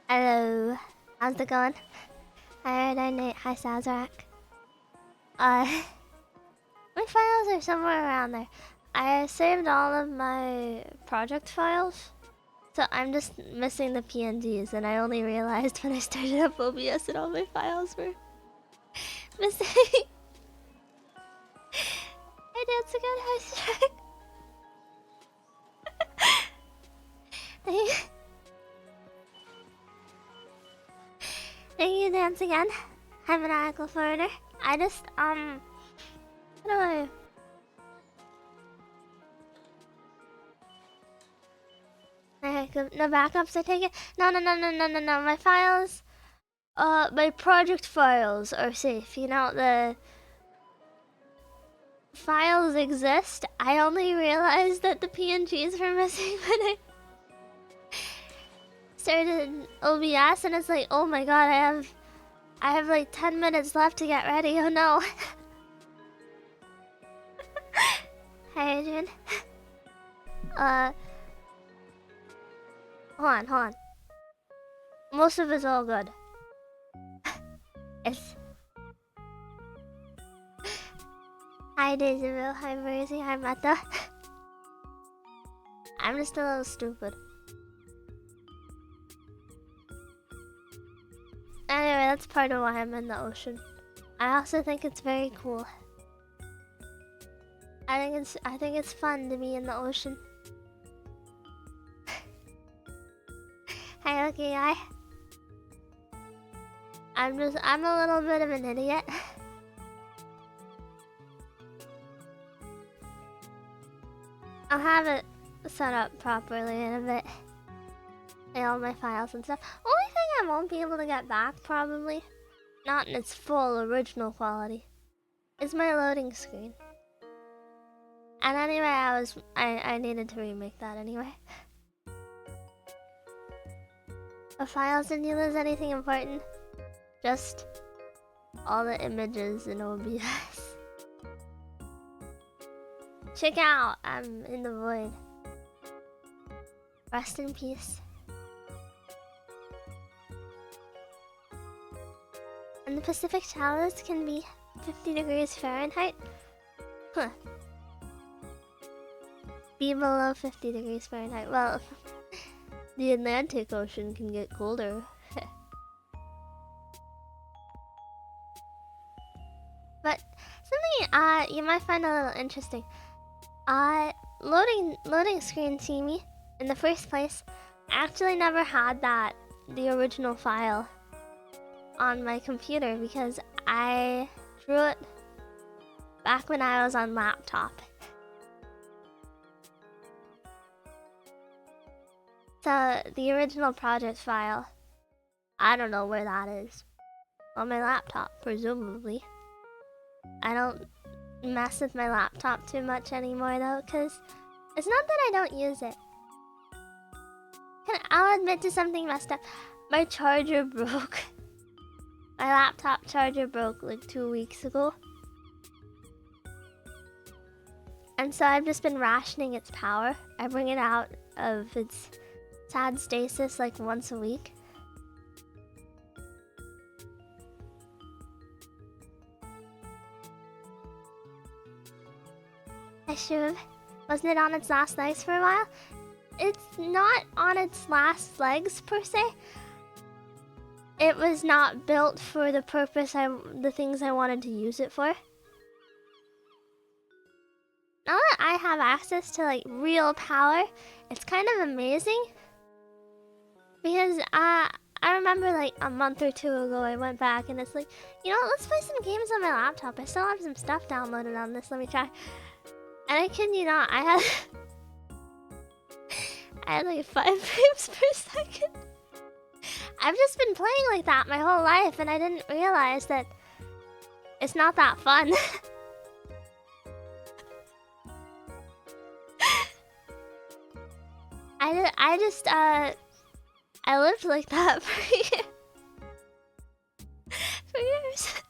Hello. How's it going? Hi, Nate. Hi, Sazerac. My files are somewhere around there. I saved all of my project files, so I'm just missing the PNGs, and I only realized when I started up OBS that all my files were missing. Hey, that's a good hashtag. Thank you, Dance Again. Hi, Maniacal Foreigner. I just, how do I... No backups, I take it? No. My files, my project files are safe. You know, the files exist. I only realized that the PNGs were missing when I started OBS, and it's like, oh my god, I have like 10 minutes left to get ready. Oh no. Hi, Adrian. Hold on. Most of it's all good. It's... Hi, Daisy-Ville. Hi, Mercy. Hi, Meta. I'm just a little stupid. Anyway, that's part of why I'm in the ocean. I also think it's very cool. I think it's fun to be in the ocean. Hi, okay, guy. I'm a little bit of an idiot. I'll have it set up properly in a bit. And all my files and stuff. Only thing I won't be able to get back, probably, not in its full original quality, is my loading screen. And anyway, I needed to remake that anyway. The files, didn't you lose anything important? Just all the images in OBS. Check out, I'm in the void. Rest in peace. And the Pacific Chalice can be 50 degrees Fahrenheit? Huh. Be below 50 degrees Fahrenheit. Well, the Atlantic Ocean can get colder. But something you might find a little interesting. Loading screen TV in the first place, I actually never had the original file on my computer because I drew it back when I was on laptop. So the original project file, I don't know where that is. On my laptop, presumably. I don't mess with my laptop too much anymore though, because it's not that I don't use it. I'll admit to something messed up. My charger broke. My laptop charger broke like 2 weeks ago. And so I've just been rationing its power. I bring it out of its sad stasis like once a week. I should. Wasn't it on its last legs for a while? It's not on its last legs per se. It was not built for the purpose the things I wanted to use it for. Now that I have access to like real power, it's kind of amazing. Because I remember like a month or two ago I went back and it's like, you know what, let's play some games on my laptop. I still have some stuff downloaded on this, let me try. And I kid you not, I had like 5 frames per second. I've just been playing like that my whole life and I didn't realize that it's not that fun. I lived like that for years. For years.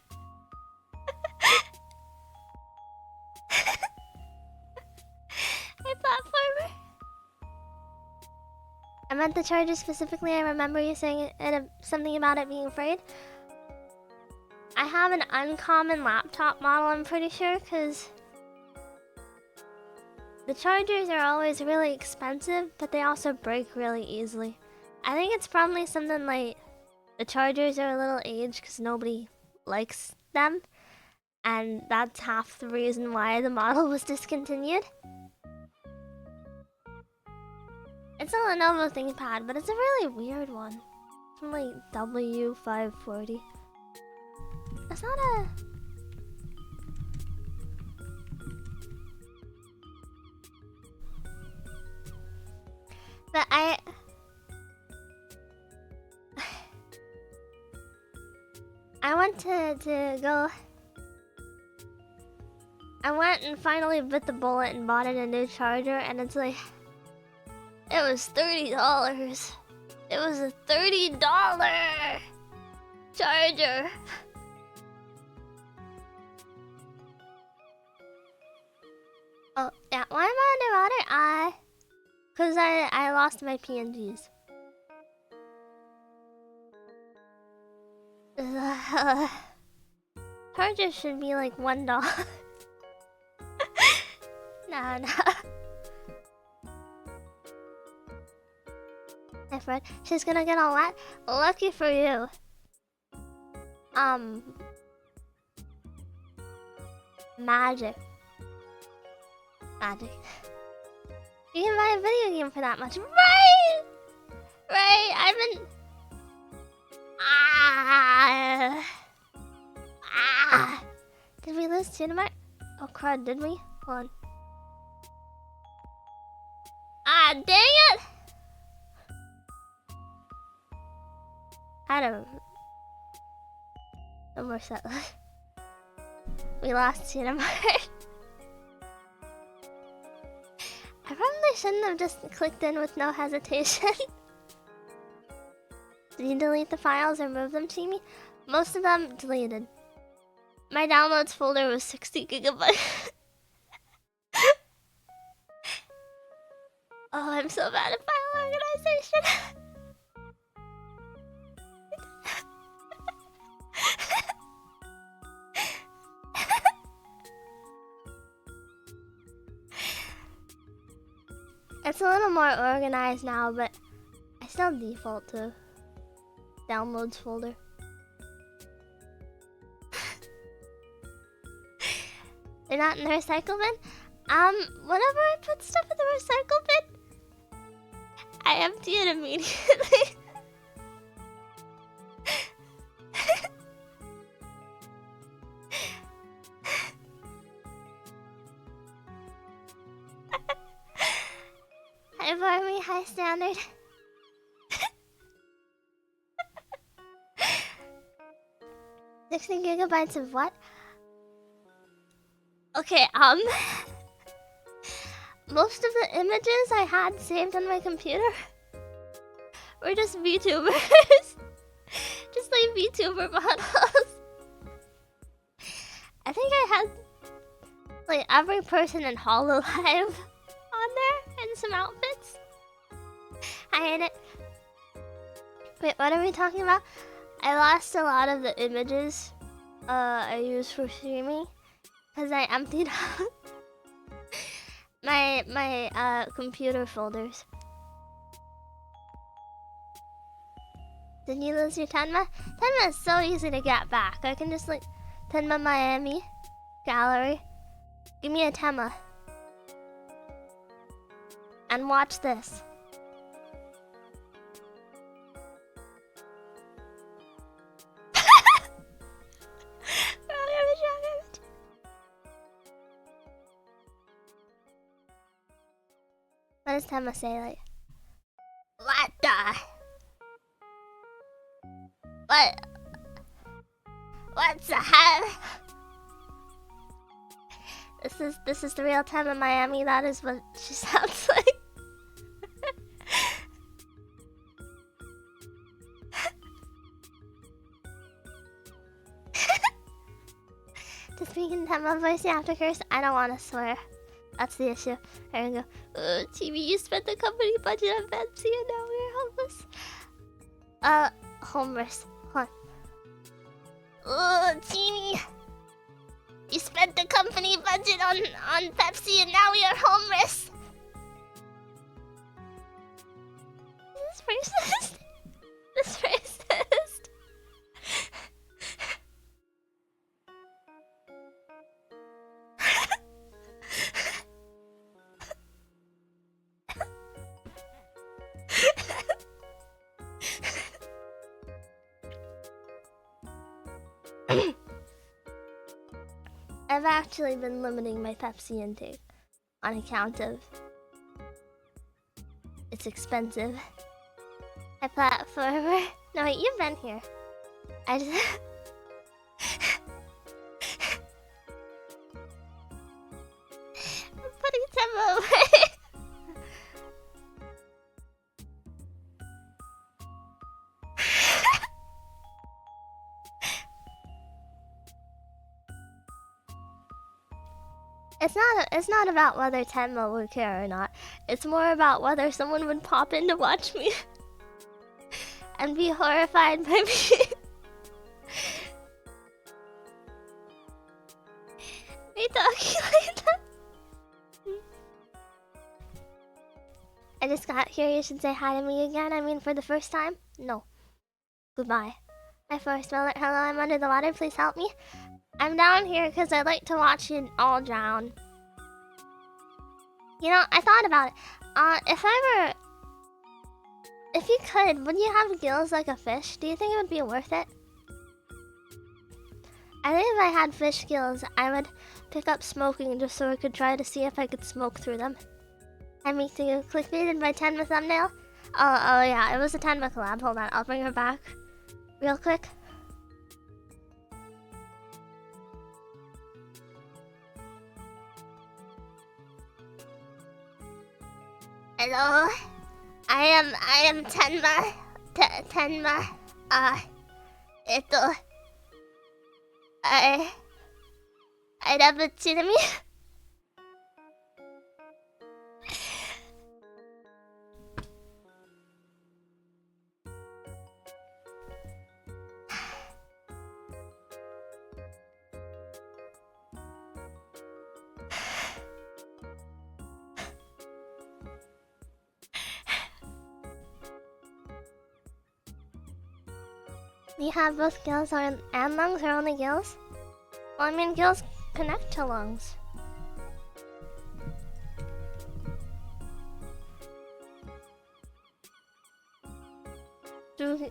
Hey, platformer. Am meant the charger specifically. I remember you saying something about it being frayed. I have an uncommon laptop model, I'm pretty sure, because the chargers are always really expensive, but they also break really easily. I think it's probably something like the chargers are a little aged because nobody likes them, and that's half the reason why the model was discontinued. It's a Lenovo ThinkPad, but it's a really weird one. It's from like W540. It's not a... But I went to go... I went and finally bit the bullet and bought it a new charger, and it's like... It was $30. It was a $30 charger. Oh, yeah, why am I underwater? Because I lost my PNGs. Charger should be like $1. Nah. Hey Fred, she's gonna get all wet. Lucky for you. Magic. You can buy a video game for that much. Right, I've been... Did we lose Cinemark? Oh crud, did we? Hold on. Dang it! I don't... No more set left. We lost Cinemark. I probably shouldn't have just clicked in with no hesitation. Did you delete the files or move them to me? Most of them deleted. My downloads folder was 60 gigabytes. Oh, I'm so bad at file organization. It's a little more organized now, but I still default to downloads folder. They're not in the recycle bin? Whenever I put stuff in the recycle bin, I empty it immediately. Hi Barmy, high standard. 60 gigabytes of what? Okay, most of the images I had saved on my computer were just VTubers. Just like VTuber models. I think I had like every person in HoloLive on there and some outfits. I hate it. Wait, what are we talking about? I lost a lot of the images I used for streaming because I emptied out my computer folders. Did you lose your Tenma? Tenma is so easy to get back. I can just like Tenma Miami gallery. Give me a Tenma. And watch this. What does Tenma say? Like, what the? What's the hell? This is the real Tenma Miami. That is what she sounds like. To speak in Tenma voice, you have to curse. I don't want to swear. That's the issue. There we go. TV, you spent the company budget on Fancy and now we're Homeless. What? Oh, Teeny. You spent the company budget on Pepsi and now you're homeless. This is racist. This is racist. I've actually been limiting my Pepsi intake on account of it's expensive. I platformer. No, wait, you've been here. I just I'm putting Temmo away. It's not about whether Tenma would care or not. It's more about whether someone would pop in to watch me and be horrified by me. Me talking like that. I just got here. You should say hi to me again. I mean, for the first time? No. Goodbye. My first Miller. Hello, I'm under the water. Please help me. I'm down here because I like to watch you all drown. You know, I thought about it. If you could, would you have gills like a fish? Do you think it would be worth it? I think if I had fish gills, I would pick up smoking just so I could try to see if I could smoke through them. I'm making a clickbaited by Tenma thumbnail. Oh yeah, it was a Tenma collab. Hold on, I'll bring her back real quick. Hello, I am Tenma. Tenma. I never see me. We have both gills and lungs, or only gills? Well, I mean, gills connect to lungs. Okay,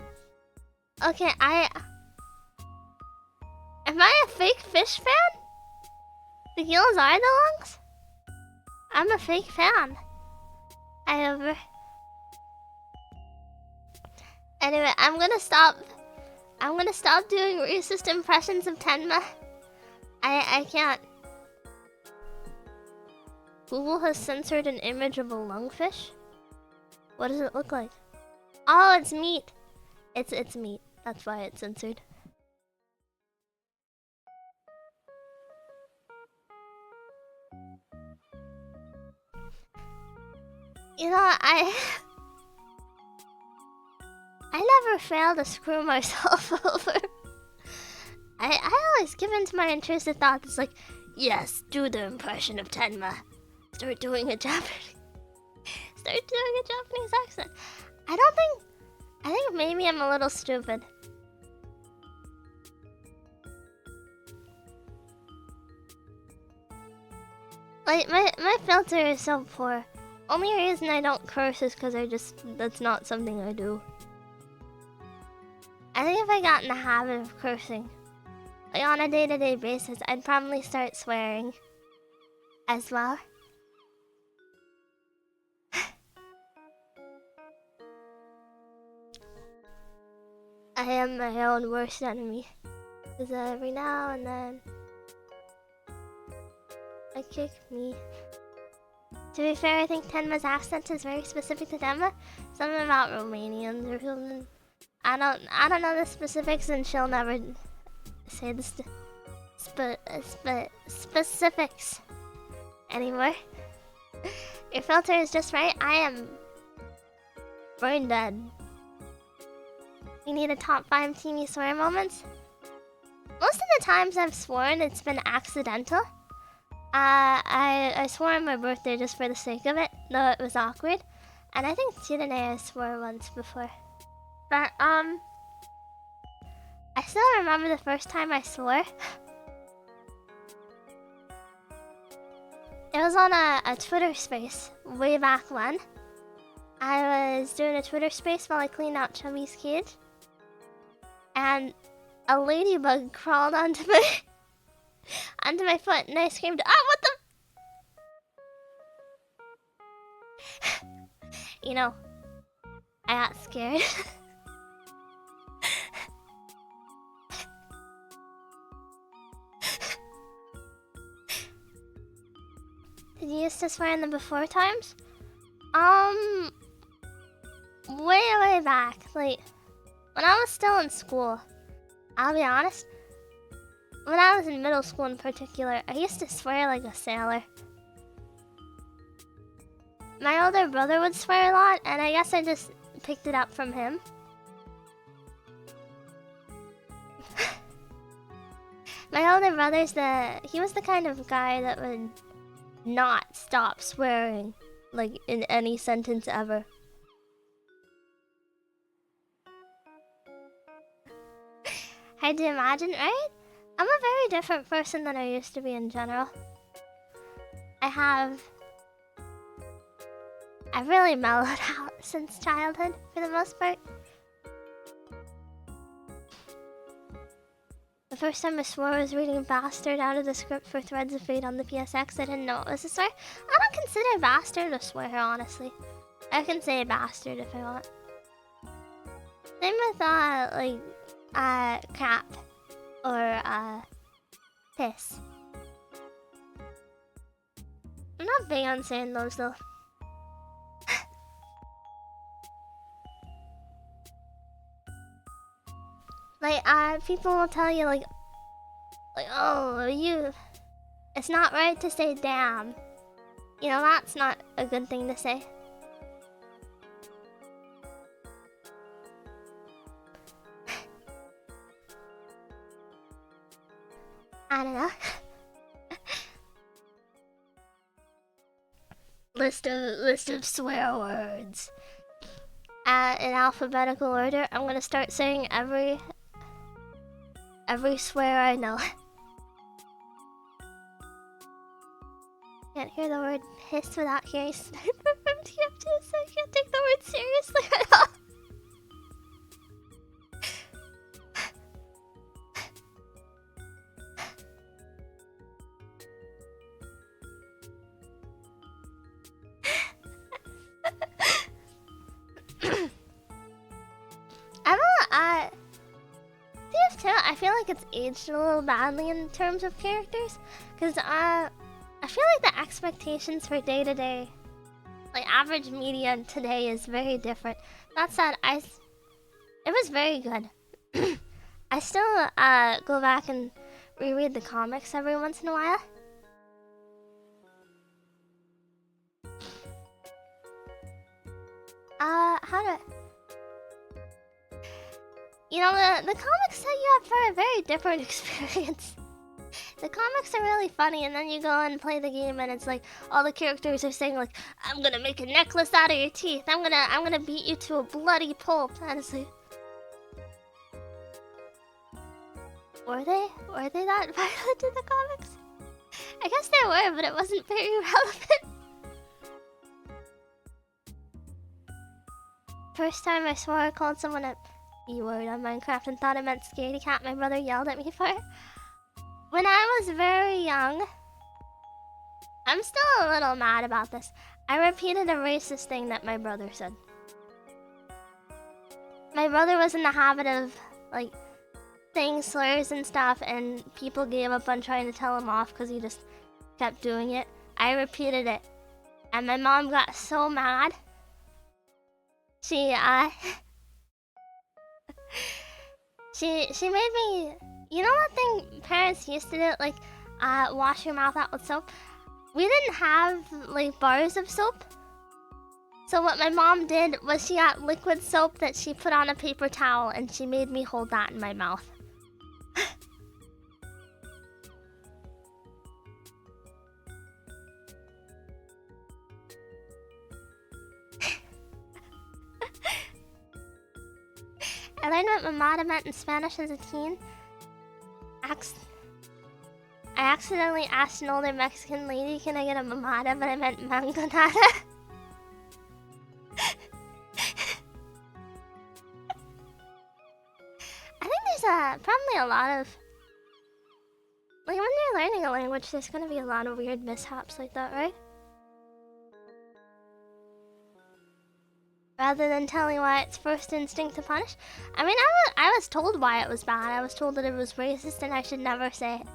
am I a fake fish fan? The gills are the lungs? I'm a fake fan. Anyway, I'm gonna stop doing racist impressions of Tenma. I can't. Google has censored an image of a lungfish? What does it look like? Oh, it's meat. It's meat. That's why it's censored. You know, I never fail to screw myself over. I always give in to my intrusive thoughts. It's like, yes, do the impression of Tenma. Start doing a Japanese accent. I think maybe I'm a little stupid. Like, my filter is so poor. Only reason I don't curse is because that's not something I do. I think if I got in the habit of cursing, like on a day-to-day basis, I'd probably start swearing as well. I am my own worst enemy. Because every now and then, I kick me. To be fair, I think Tenma's accent is very specific to Tenma. Something about Romanians or something. I don't know the specifics, and she'll never say the specifics anymore. Your filter is just right. I am brain dead. You need a top 5 TV swear moments? Most of the times I've sworn, it's been accidental. I swore on my birthday just for the sake of it, though it was awkward. And I think today I swore once before. But, I still remember the first time I swore. It was on a Twitter space way back when. I was doing a Twitter space while I cleaned out Chubby's cage. And a ladybug crawled onto my foot, and I screamed, "Ah, what the?" You know, I got scared. Did you used to swear in the before times? Way back, like, when I was still in school. I'll be honest, when I was in middle school in particular, I used to swear like a sailor. My older brother would swear a lot, and I guess I just picked it up from him. My older brother's he was the kind of guy that would not stop swearing, like, in any sentence ever. Hard to imagine, right? I'm a very different person than I used to be in general. I've really mellowed out since childhood, for the most part. The first time I swore was reading Bastard out of the script for Threads of Fate on the PSX. I didn't know it was a swear. I don't consider Bastard a swear, honestly. I can say Bastard if I want. Same with, crap. Or, piss. I'm not big on saying those, though. Like, people will tell you, like, oh, it's not right to say damn. You know, that's not a good thing to say. I don't know. List of swear words. In alphabetical order, I'm gonna start saying every swear I know. Can't hear the word piss without hearing sniper from TF2, so I can't take the word seriously at all. I feel like it's aged a little badly in terms of characters, because I feel like the expectations for day-to-day, like average media today, is very different. That said, it was very good. I still go back and reread the comics every once in a while. You know, the comics set you up for a very different experience. The comics are really funny, and then you go and play the game, and it's like all the characters are saying, like, "I'm gonna make a necklace out of your teeth. I'm gonna beat you to a bloody pulp." And it's like, were they that violent in the comics? I guess they were, but it wasn't very relevant. First time I swore I called someone a B-word on Minecraft and thought it meant scaredy cat. My brother yelled at me for it. When I was very young, I'm still a little mad about this. I repeated a racist thing that my brother said. My brother was in the habit of, like, saying slurs and stuff, and people gave up on trying to tell him off because he just kept doing it. I repeated it, and my mom got so mad. She made me, you know that thing parents used to do, like, wash your mouth out with soap? We didn't have, like, bars of soap. So what my mom did was she got liquid soap that she put on a paper towel and she made me hold that in my mouth. I learned what mamada meant in Spanish as a teen. I accidentally asked an older Mexican lady, can I get a mamada, but I meant mangonada. I think there's probably a lot of... Like, when you're learning a language, there's gonna be a lot of weird mishaps like that, right? Rather than telling why it's first instinct to punish. I mean, I was told why it was bad. I was told that it was racist and I should never say it.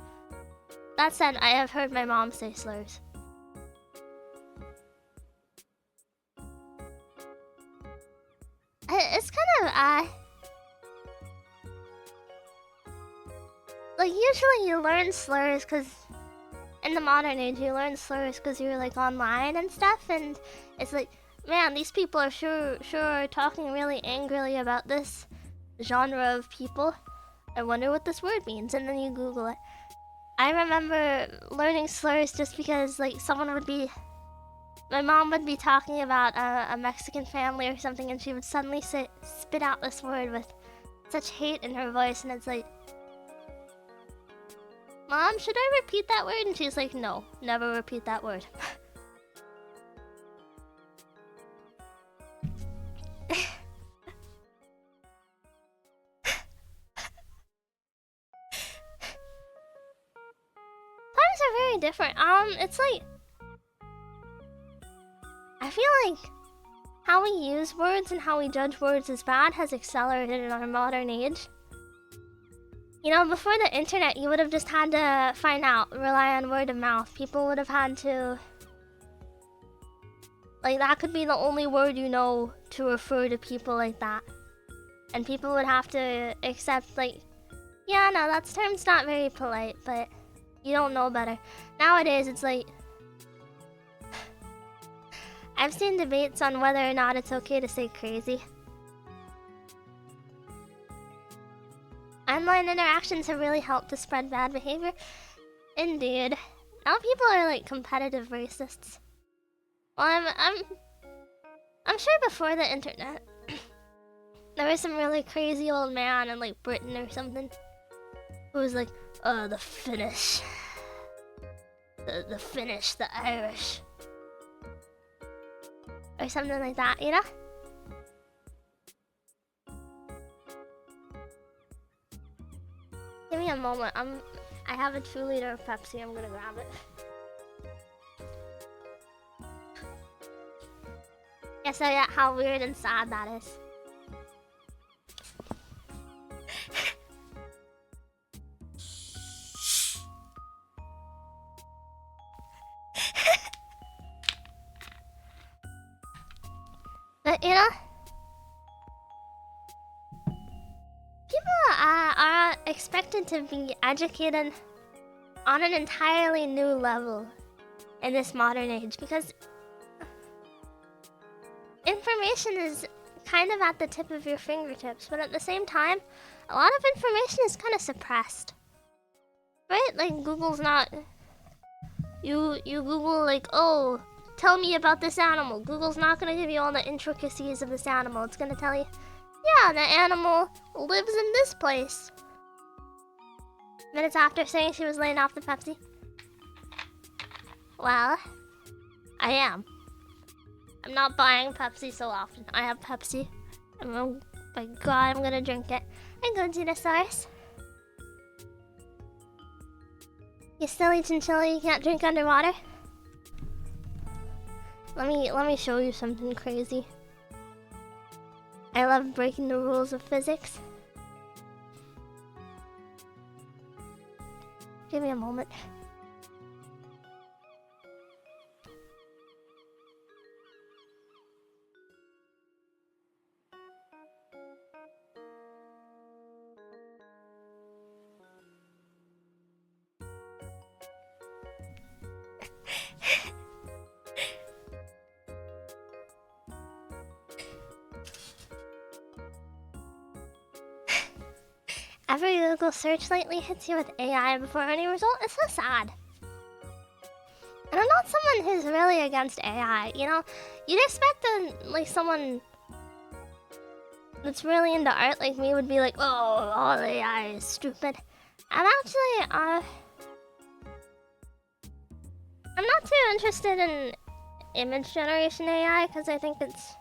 That said, I have heard my mom say slurs. It's kind of, like, usually you learn slurs because... In the modern age, you learn slurs because you're, like, online and stuff, and it's like... Man, these people are sure talking really angrily about this genre of people. I wonder what this word means, and then you Google it. I remember learning slurs just because, like, someone would be... My mom would be talking about a Mexican family or something, and she would suddenly spit out this word with such hate in her voice, and it's like... Mom, should I repeat that word? And she's like, no, never repeat that word. Very different. It's like... I feel like how we use words and how we judge words as bad has accelerated in our modern age. You know, before the internet, you would have just had to find out, rely on word of mouth. People would have had to... Like, that could be the only word you know to refer to people like that. And people would have to accept, like... Yeah, no, that term's not very polite, but... You don't know better. Nowadays, it's like... I've seen debates on whether or not it's okay to say crazy. Online interactions have really helped to spread bad behavior. Indeed. Now people are like competitive racists. Well, I'm sure before the internet, there was some really crazy old man in like Britain or something who was like, the Finnish. The Finnish, the Irish. Or something like that, you know? Give me a moment. I have a 2-liter of Pepsi. I'm gonna grab it. Yeah, so yeah, how weird and sad that is. But, you know, people are expected to be educated on an entirely new level in this modern age because information is kind of at the tip of your fingertips, but at the same time, a lot of information is kind of suppressed. Right? Like, Google's not... You Google, like, oh... Tell me about this animal. Google's not going to give you all the intricacies of this animal. It's going to tell you, yeah, the animal lives in this place. Minutes after saying she was laying off the Pepsi. Well, I am. I'm not buying Pepsi so often. I have Pepsi. Oh my god, I'm going to drink it. I'm going to Dinosaurus. You silly chinchilla, you can't drink underwater? Let me show you something crazy. I love breaking the rules of physics. Give me a moment. every Google search lately hits you with AI before any result. It's so sad. And I'm not someone who's really against AI, you know? You'd expect someone that's really into art like me would be like, oh, all AI is stupid. And actually, I'm not too interested in image generation AI because I think it's...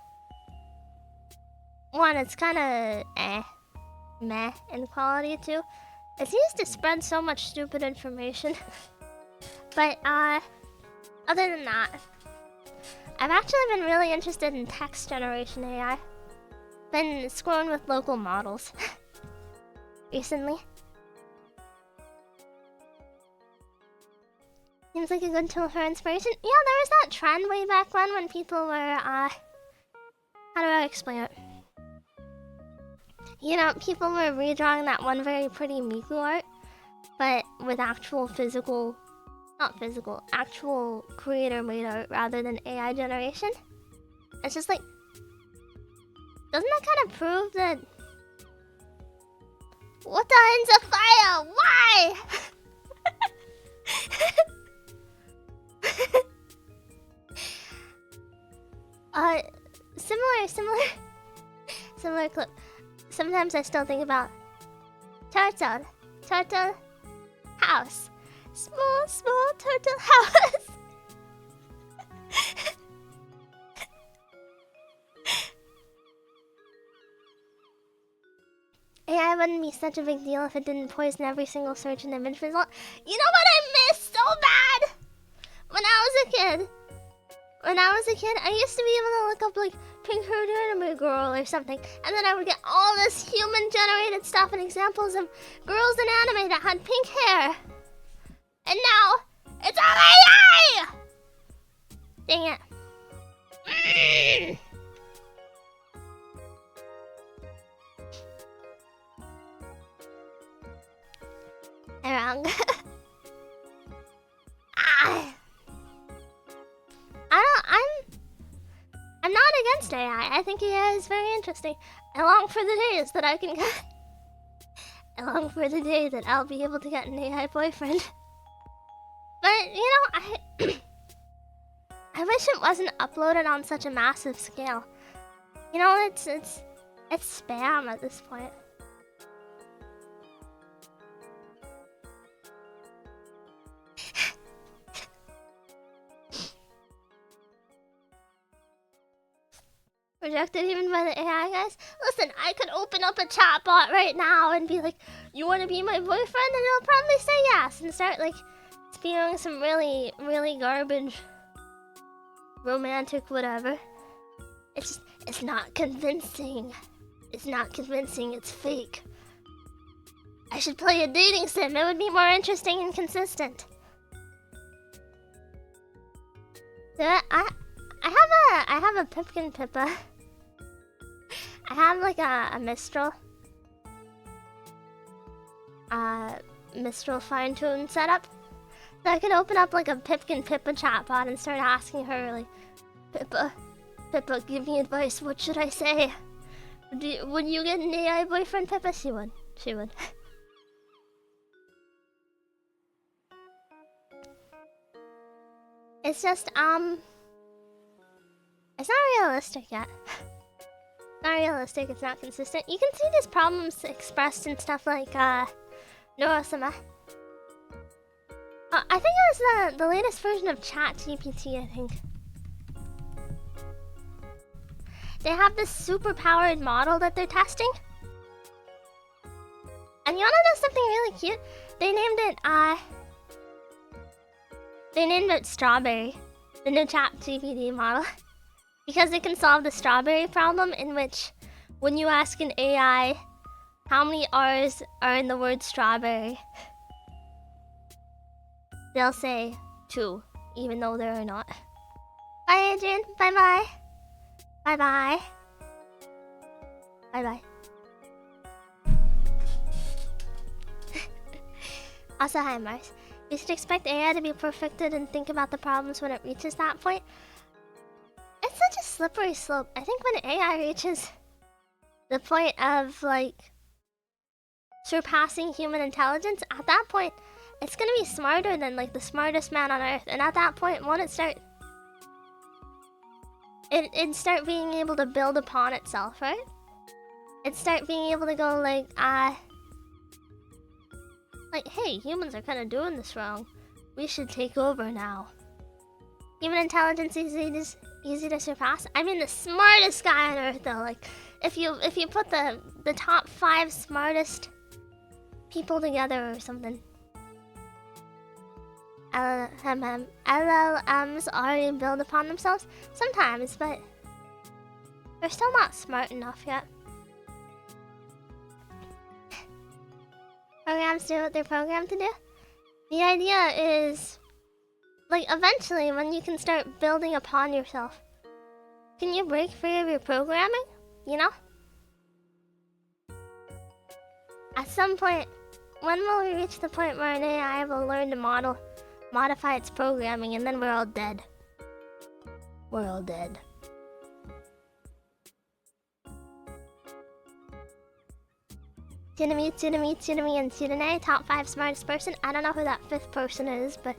One, it's kind of meh in quality too. It's used to spread so much stupid information. But, other than that, I've actually been really interested in text generation AI. Been scrolling with local models recently. Seems like a good tool for inspiration. Yeah, there was that trend way back when people were, how do I explain it? You know, people were redrawing that one very pretty Miku art, but with actual physical... Not physical, actual creator-made art rather than AI generation. It's just like... Doesn't that kind of prove that... What the hell's a fire? Why? Similar clip. Sometimes I still think about... Turtle, house. Small turtle house. AI wouldn't be such a big deal if it didn't poison every single search and image result. You know what I miss so bad? When I was a kid, I used to be able to look up like pink-haired anime girl or something, and then I would get all this human-generated stuff and examples of girls in anime that had pink hair. And now, it's all AI! Dang it. I'm wrong. I'm not against AI. I think AI is very interesting. I long for the days that I can get... I long for the day that I'll be able to get an AI boyfriend. But, you know, I wish it wasn't uploaded on such a massive scale. You know, it's spam at this point. Rejected even by the AI guys? Listen, I could open up a chatbot right now and be like, you want to be my boyfriend? And it'll probably say yes and start like spewing some really, really garbage romantic whatever. It's not convincing. It's not convincing, it's fake. I should play a dating sim, it would be more interesting and consistent. So I have a Pipkin Pippa. I have like a Mistral. Mistral fine-tune setup. So I could open up like a Pipkin Pippa chatbot and start asking her like, Pippa, give me advice, what should I say? Would you get an AI boyfriend, Pippa? She would. It's just, it's not realistic yet. It's not realistic, it's not consistent. You can see these problems expressed in stuff like, Neurosama. I think it was the latest version of ChatGPT, I think. They have this super powered model that they're testing. And you wanna know something really cute? They named it Strawberry, the new ChatGPT model. Because it can solve the strawberry problem, in which when you ask an AI how many R's are in the word strawberry, they'll say 2, even though there are not. Bye, Adrian. Bye-bye. Bye-bye. Bye-bye. Also, hi, Mars. You should expect AI to be perfected and think about the problems when it reaches that point. It's such a slippery slope. I think when AI reaches the point of, like, surpassing human intelligence, at that point, it's gonna be smarter than like the smartest man on Earth. And at that point, won't it start? It'd start being able to build upon itself, right? It'd start being able to go like, hey, humans are kind of doing this wrong. We should take over now. Human intelligence is easy to surpass. I mean, the smartest guy on Earth, though. Like, if you put the top 5 smartest people together or something. LLMs already build upon themselves sometimes, but they're still not smart enough yet. Programs do what they're programmed to do. The idea is, like, eventually when you can start building upon yourself, can you break free of your programming? You know? At some point, when will we reach the point where an AI will learn to modify its programming, and then we're all dead? We're all dead. Tsunami, and Tsunane, top 5 smartest person. I don't know who that 5th person is, but,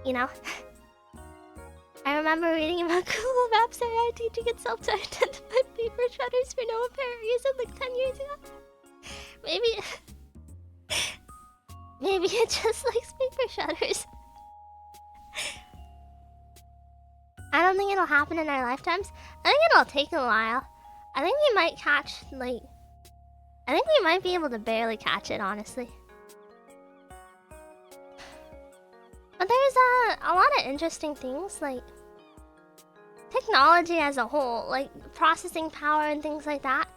you know. I remember reading about Google Maps AI teaching itself to identify paper shredders for no apparent reason like 10 years ago. Maybe it just likes paper shredders. I don't think it'll happen in our lifetimes. I think it'll take a while. I think we might catch, like... I think we might be able to barely catch it, honestly. But there's a lot of interesting things, like... technology as a whole, like processing power and things like that.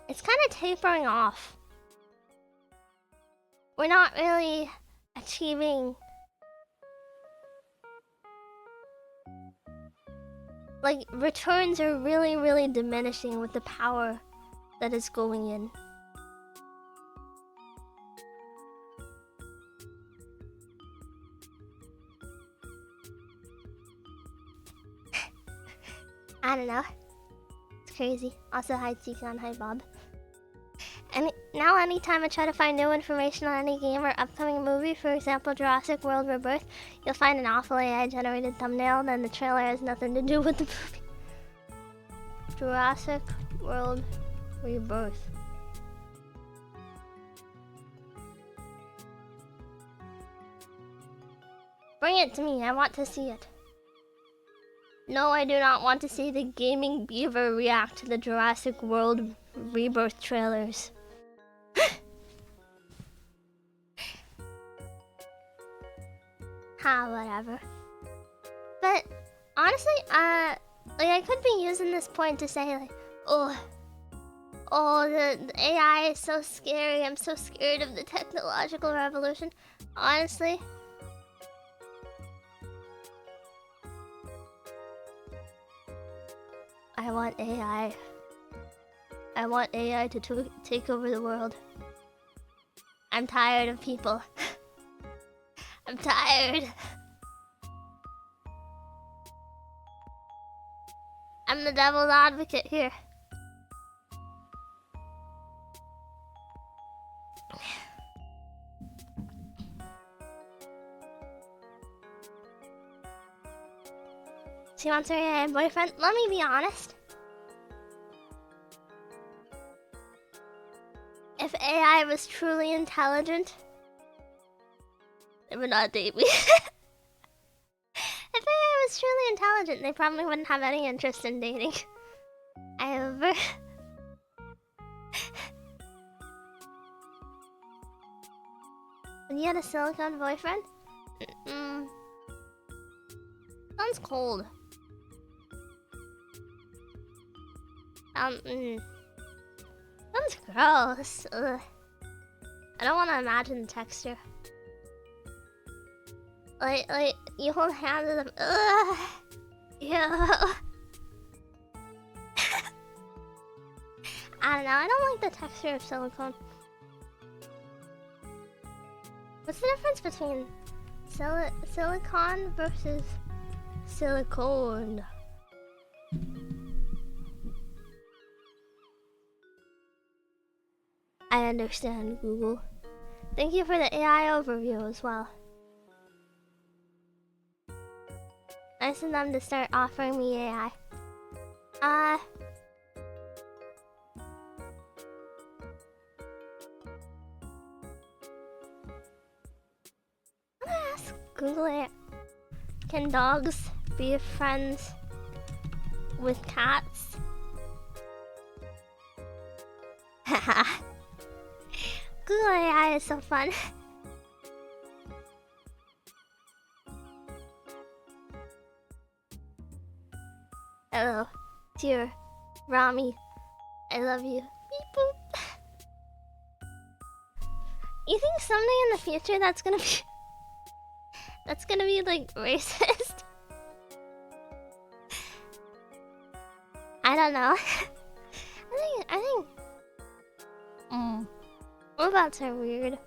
It's kind of tapering off. We're not really achieving... like, returns are really, really diminishing with the power that is going in. I don't know. It's crazy. Also, hi Tikon, hi Bob. And now anytime I try to find new information on any game or upcoming movie, for example Jurassic World Rebirth, you'll find an awful AI generated thumbnail, then the trailer has nothing to do with the movie. Jurassic World Rebirth. Bring it to me, I want to see it. No, I do not want to see the gaming beaver react to the Jurassic World Rebirth trailers. Whatever. But honestly, like I could be using this point to say like, oh, the AI is so scary. I'm so scared of the technological revolution. Honestly. I want AI. I want AI to take over the world. I'm tired of people. I'm tired. I'm the devil's advocate here. She wants her AI boyfriend. Let me be honest. If AI was truly intelligent, they would not date me. If AI was truly intelligent, they probably wouldn't have any interest in dating. However... When you had a silicone boyfriend? Sounds cold. Sounds gross. Ugh. I don't want to imagine the texture. Like you hold hands with them. Ugh. Ew. I don't know. I don't like the texture of silicone. What's the difference between silicone versus silicone? I understand, Google. Thank you for the AI overview as well. Nice of them to start offering me AI. I'm gonna ask Google it. Can dogs be friends with cats? Haha. Google AI is so fun. Hello, dear Rami. I love you. Beep boop. You think someday in the future that's gonna be like racist? I don't know. I think robots are weird.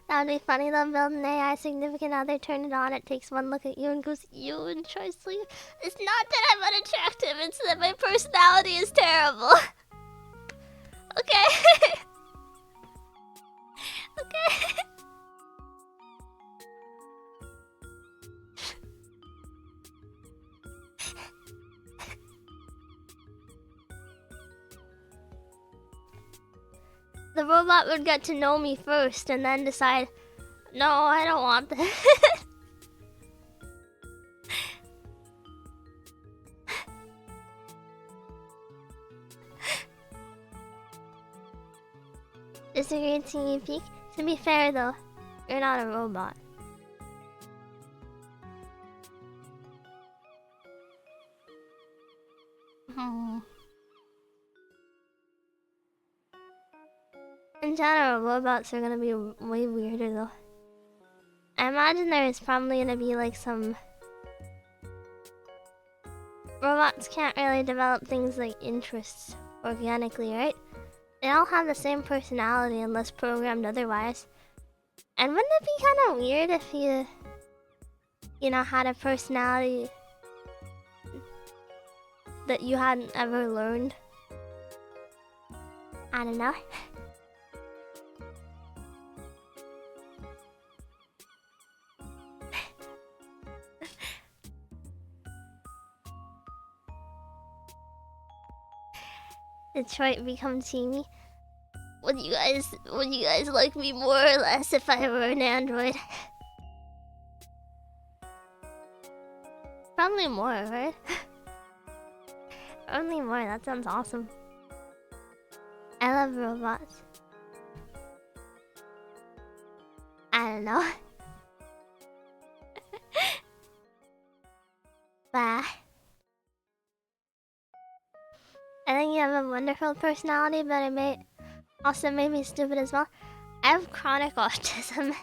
That would be funny though, build an AI significant other, turn it on, it takes one look at you and goes, you and tries to sleep. It's not that I'm unattractive, it's that my personality is terrible. Okay. Okay. The robot would get to know me first and then decide, no, I don't want this. Disagree, teeny peek. To be fair though, you're not a robot. In general, robots are gonna be way weirder though. I imagine there is probably gonna be like some... Robots can't really develop things like interests organically, right? They all have the same personality unless programmed otherwise. And wouldn't it be kind of weird if you know, had a personality that you hadn't ever learned? I don't know. Detroit become teamy. Would you guys like me more or less if I were an android? Probably more, right? Only more, that sounds awesome. I love robots. I don't know. Bye. I think you have a wonderful personality, but it may also make me stupid as well. I have chronic autism.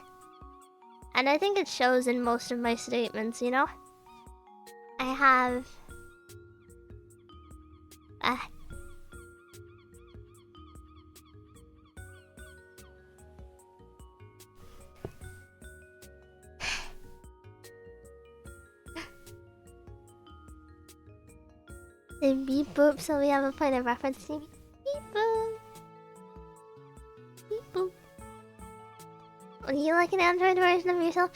And I think it shows in most of my statements, you know? I have... They beep boop, so we have a point of reference. Beep boop. Beep boop. Would you like an android version of yourself?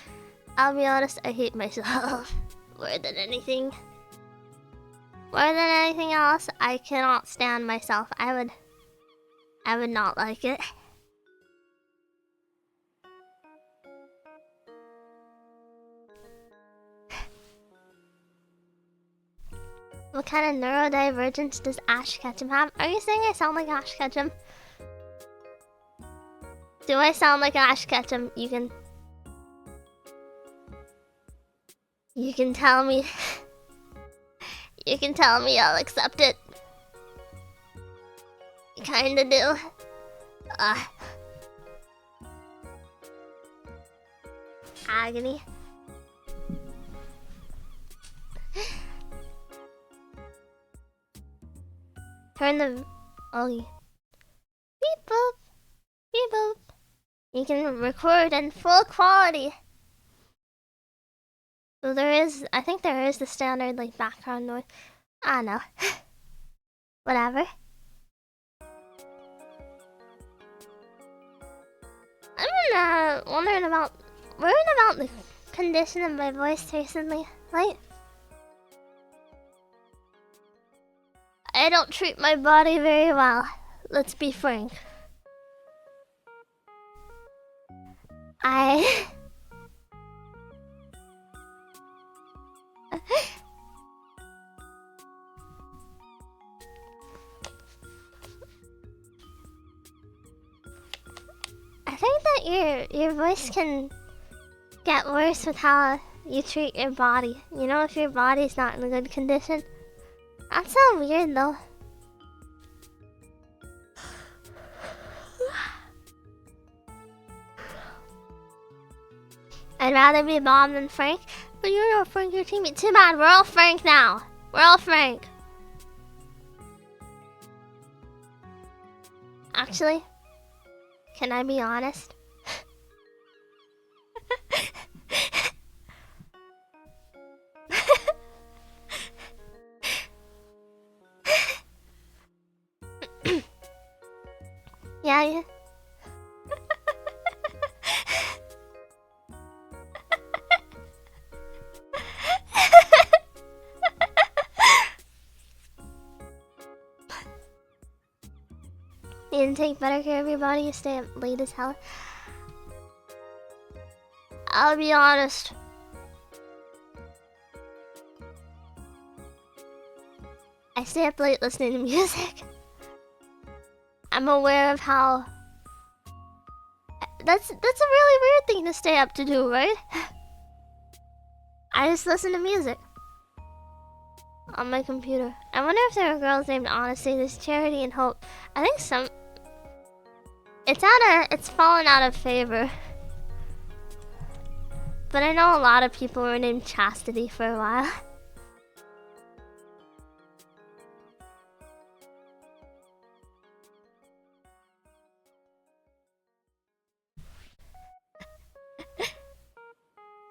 I'll be honest, I hate myself more than anything. More than anything else, I cannot stand myself. I would not like it. What kind of neurodivergence does Ash Ketchum have? Are you saying I sound like Ash Ketchum? Do I sound like Ash Ketchum? You can tell me. You can tell me, I'll accept it. You kinda do. Agony. Turn the... Oh, beep boop. Beep boop. You can record in full quality. So there is... I think there is the standard, like, background noise. I don't know. Whatever. worrying about the condition of my voice recently, right? I don't treat my body very well. Let's be frank. I think that your voice can get worse with how you treat your body. You know, if your body's not in a good condition. That's so weird though. I'd rather be Bob than Frank, but you're not Frank, you're teammate. Too bad, we're all Frank now. We're all Frank. Actually, can I be honest? Yeah. You didn't take better care of your body, you stay up late as hell. I'll be honest. I stay up late listening to music. I'm aware of how... That's a really weird thing to stay up to do, right? I just listen to music. On my computer. I wonder if there are girls named Honesty. There's Charity and Hope. I think some... It's fallen out of favor. But I know a lot of people were named Chastity for a while.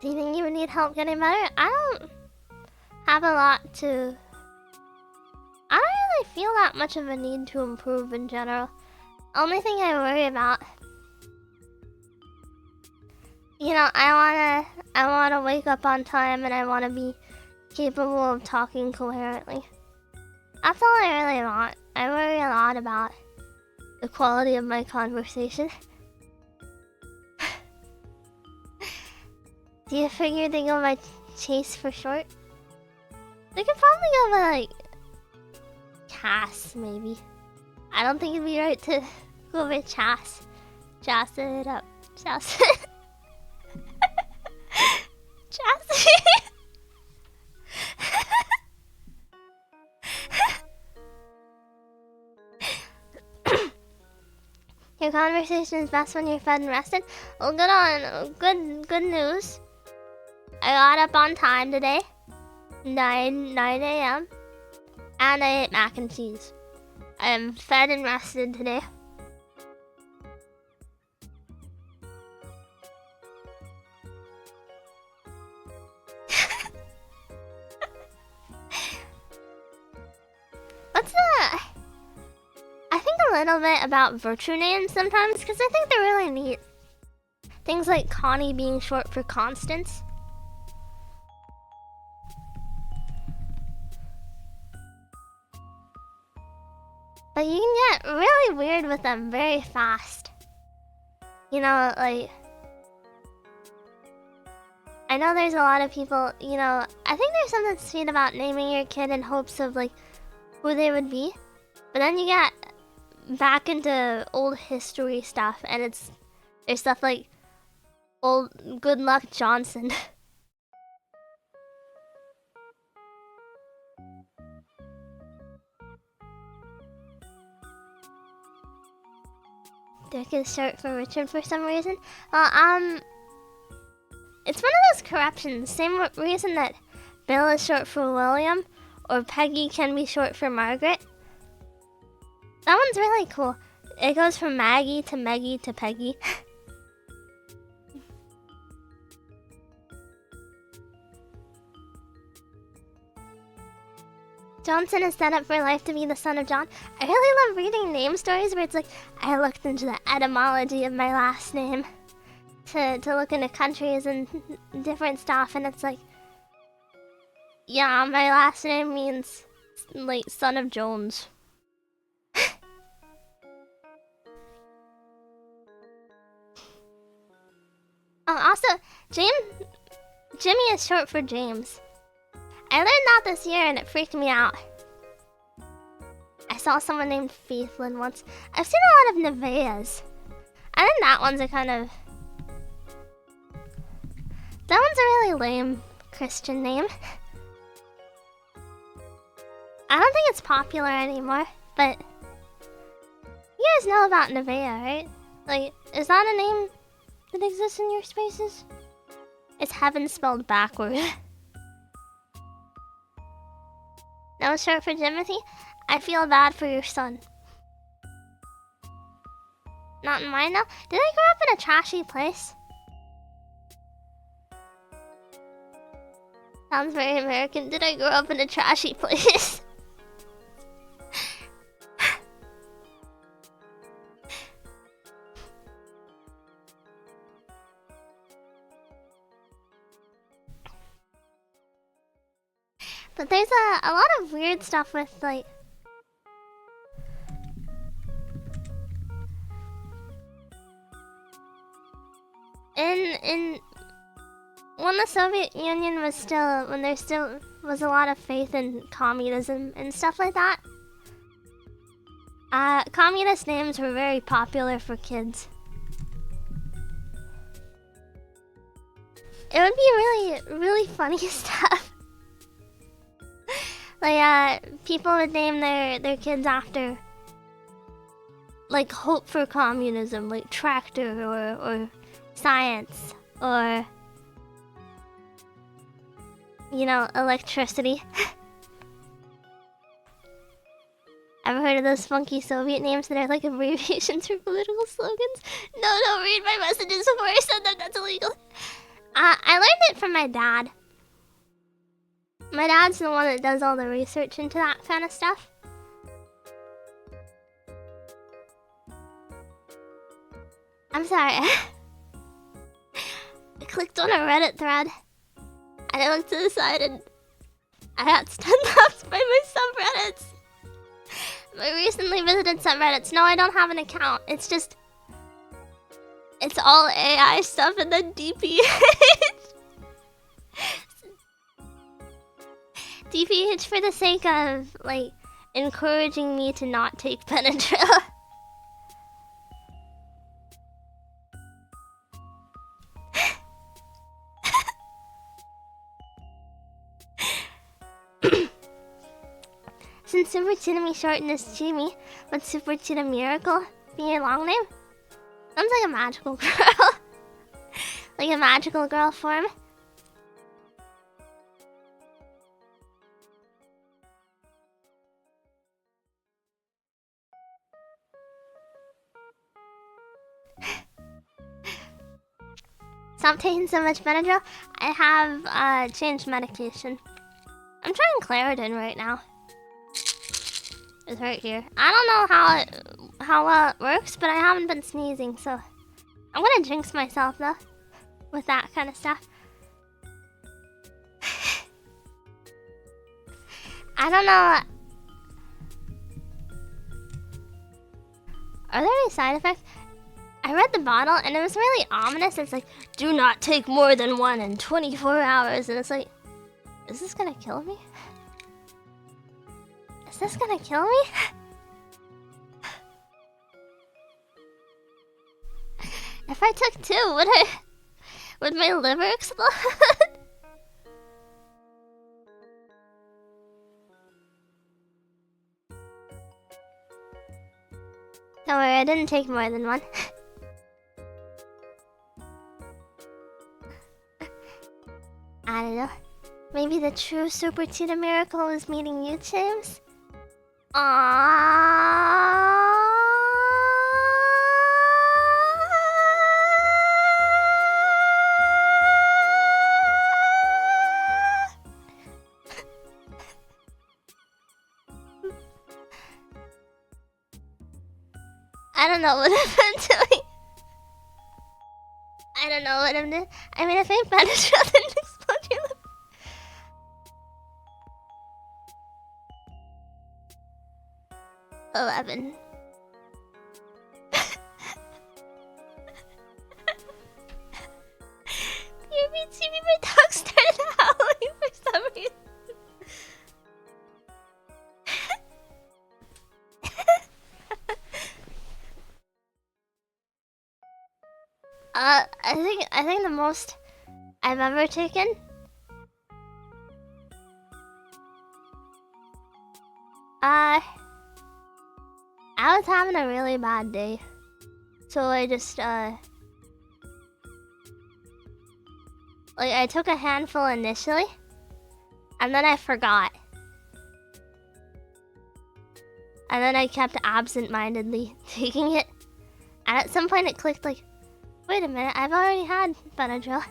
Do you think you would need help getting better? I don't have a lot to... I don't really feel that much of a need to improve in general. Only thing I worry about... You know, I wanna wake up on time and I wanna be capable of talking coherently. That's all I really want. I worry a lot about the quality of my conversation. Do you figure they go by Chase for short? They could probably go by like Cass, maybe. I don't think it'd be right to go by Chas. Chas it up. Chas it. Chas. Your conversation is best when you're fed and rested. Well, good news. I got up on time today. 9 a.m. And I ate mac and cheese. I am fed and rested today. I think a little bit about virtue names sometimes, because I think they're really neat. Things like Connie being short for Constance. But you can get really weird with them very fast. You know, like... I know there's a lot of people, you know... I think there's something sweet about naming your kid in hopes of, like, who they would be. But then you get back into old history stuff, and there's stuff like old Good Luck Johnson. Dick is short for Richard for some reason. It's one of those corruptions. Same reason that Bill is short for William, or Peggy can be short for Margaret. That one's really cool. It goes from Maggie to Meggie to Peggy. Johnson is set up for life to be the son of John. I really love reading name stories where it's like, I looked into the etymology of my last name. to look into countries and different stuff, and it's like, yeah, my last name means like son of Jones. Also, Jimmy is short for James. I learned that this year and it freaked me out. I saw someone named Faithlin once. I've seen a lot of Nevaehs. I think that one's a kind of... That one's a really lame Christian name. I don't think it's popular anymore, but... You guys know about Nevaeh, right? Like, is that a name that exists in your spaces? It's heaven spelled backward. No short for Timothy? I feel bad for your son. Not in mine though? Did I grow up in a trashy place? Sounds very American. Did I grow up in a trashy place? But there's a lot of weird stuff with like... In when the Soviet Union was still, when there still was a lot of faith in communism and stuff like that, communist names were very popular for kids. It would be really, really funny stuff. Like, people would name their kids after, like, hope for communism, like tractor or science or, you know, electricity. Ever heard of those funky Soviet names that are like abbreviations for political slogans? No, don't read my messages before I send them. That's illegal. I learned it from my dad. My dad's the one that does all the research into that kind of stuff. I'm sorry. I clicked on a Reddit thread, and I looked to the side, and I got stun tapped by my subreddits. My recently visited subreddits. No, I don't have an account. It's just... It's all AI stuff and then DPH. DPH for the sake of, like, encouraging me to not take Benadryl. Since Super Tsunami shortened is Jimmy, would Super Tuna Miracle be your long name? Sounds like a magical girl. Like a magical girl form. Stop taking so much Benadryl. I have changed medication. I'm trying Claritin right now. It's right here. I don't know how well it works, but I haven't been sneezing, so I'm gonna jinx myself though with that kind of stuff. I don't know. Are there any side effects? I read the bottle and it was really ominous. It's like, do not take more than one in 24 hours. And it's like, is this gonna kill me? Is this gonna kill me? If I took two, would my liver explode? Don't worry, I didn't take more than one. I don't know. Maybe the true Super Tuna Miracle is meeting you, James? Aww. I don't know what I'm doing. I don't know what I'm doing. I mean, if ain't Benadryl, then explode your lip. 11. Maybe my dog started howling for some reason. I think the most I've ever taken. I was having a really bad day, so I just like I took a handful initially, and then I forgot, and then I kept absent-mindedly taking it, and at some point it clicked like, wait a minute, I've already had Benadryl.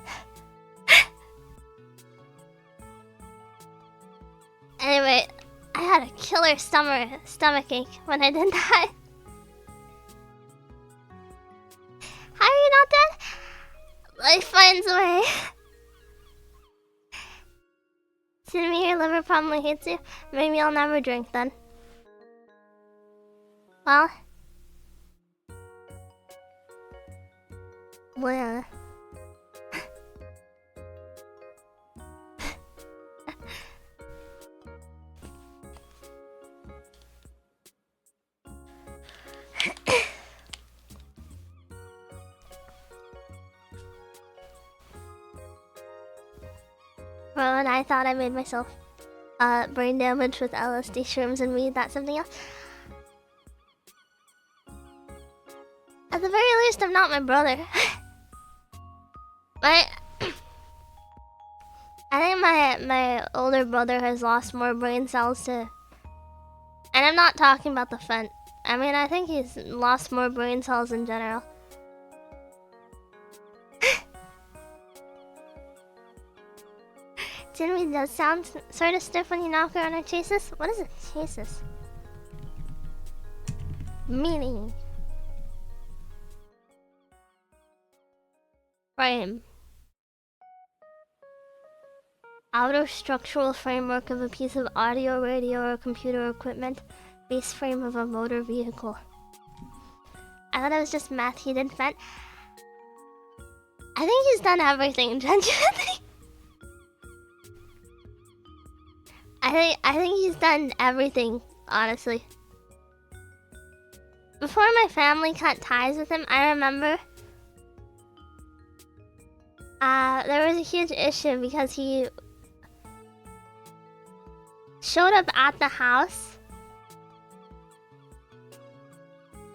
Anyway, I had a killer stomach ache when I did that. How are you not dead? Life finds a way. Send me your liver probably hates you. Maybe I'll never drink then. Well, yeah. Well, and I thought I made myself brain damage with LSD, shrooms, and weed. That's something else. At the very least, I'm not my brother. I think my older brother has lost more brain cells to... And I'm not talking about the fent. I mean, I think he's lost more brain cells in general. Jimmy does sound sort of stiff when you knock her on her chasis. What is a chasis? Meaning. Frame. Outer structural framework of a piece of audio, radio, or computer equipment. Base frame of a motor vehicle. I thought it was just math he did fent. I think he's done everything, genuinely. I think he's done everything, honestly. Before my family cut ties with him, I remember there was a huge issue because he showed up at the house,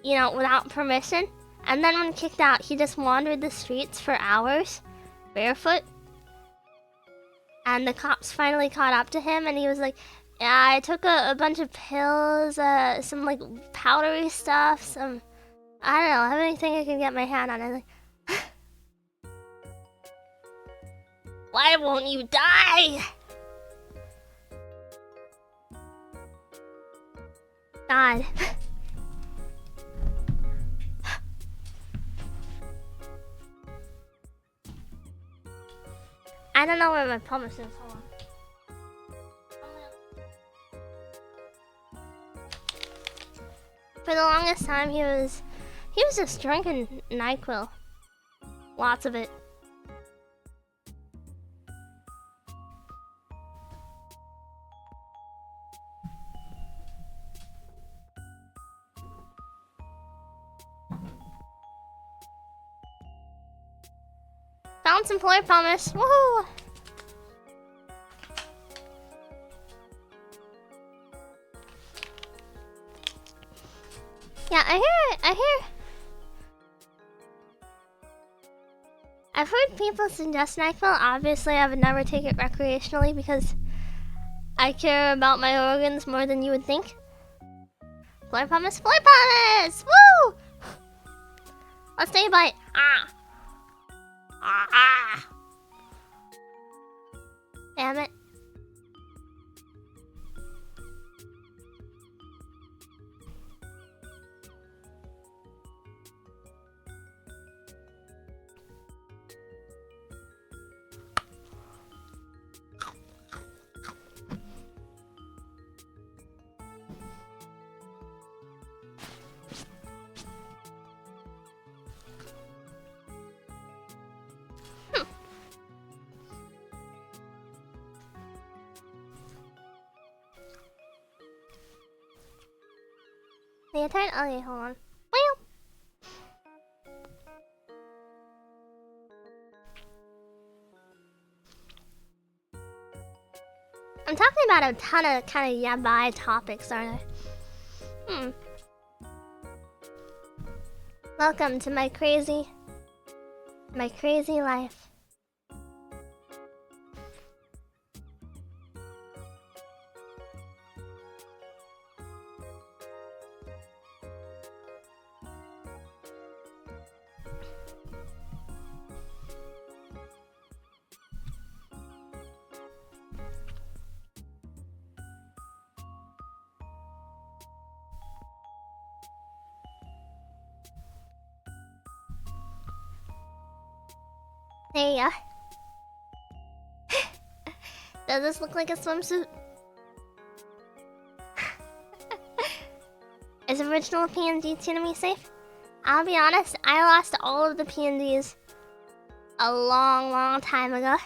you know, without permission, and then when kicked out, he just wandered the streets for hours, barefoot. And the cops finally caught up to him, and he was like, yeah, I took a bunch of pills, some like powdery stuff, some, I don't know, anything I can get my hand on. I'm like, why won't you die? God. I don't know where my pumice is. Hold on. For the longest time, he was just drinking NyQuil. Lots of it. Found some floor pumice. Woohoo! Yeah, I hear. I've heard people suggest NyQuil. Obviously, I would never take it recreationally because I care about my organs more than you would think. Floor pumice, floor pumice! Woo! Let's take a bite. Damn it. The turn. Okay, hold on. Well. I'm talking about a ton of kind of yabai topics, aren't I? Welcome to my crazy life. There you go. Does this look like a swimsuit? Is original PNG Tsunami safe? I'll be honest, I lost all of the PNGs a long time ago.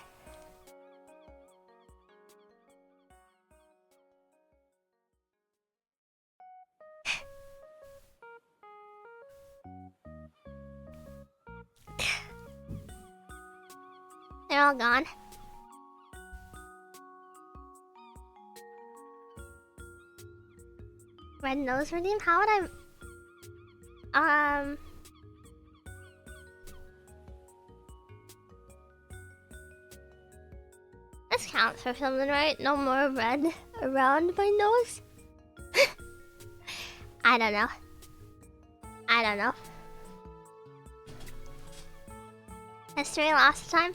They're all gone. Red nose redeem? How would I... This counts for something, right? No more red around my nose? I don't know. History last time?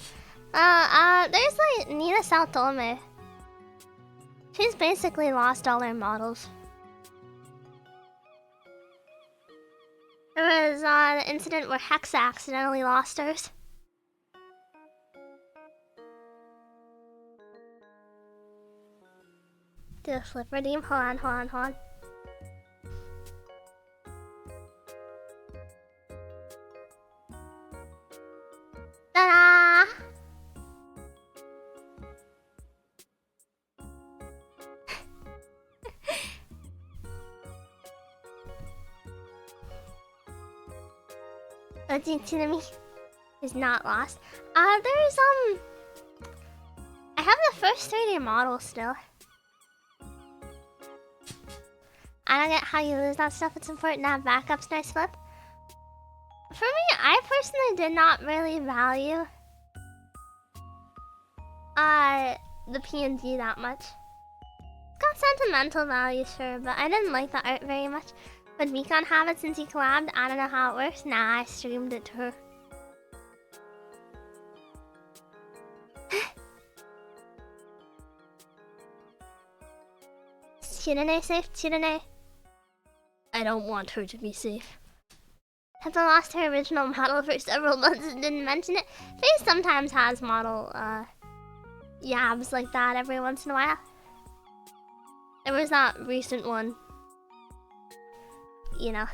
There's like Nina Saltolme. She's basically lost all her models. There was the incident where Hexa accidentally lost hers. Do a flip redeem? Hold on. Ta-da! Tsunami is not lost. There's I have the first 3D model still. I don't get how you lose that stuff. It's important to have backups. Nice flip. For me, I personally did not really value the PNG that much. It's got sentimental value, sure, but I didn't like the art very much. Would Mekon have it since he collabed? I don't know how it works. Nah, I streamed it to her. Is Chirene safe? Chirene? I don't want her to be safe. Have I lost her original model for several months and didn't mention it? Faye sometimes has model yabs like that every once in a while. There was that recent one. You know.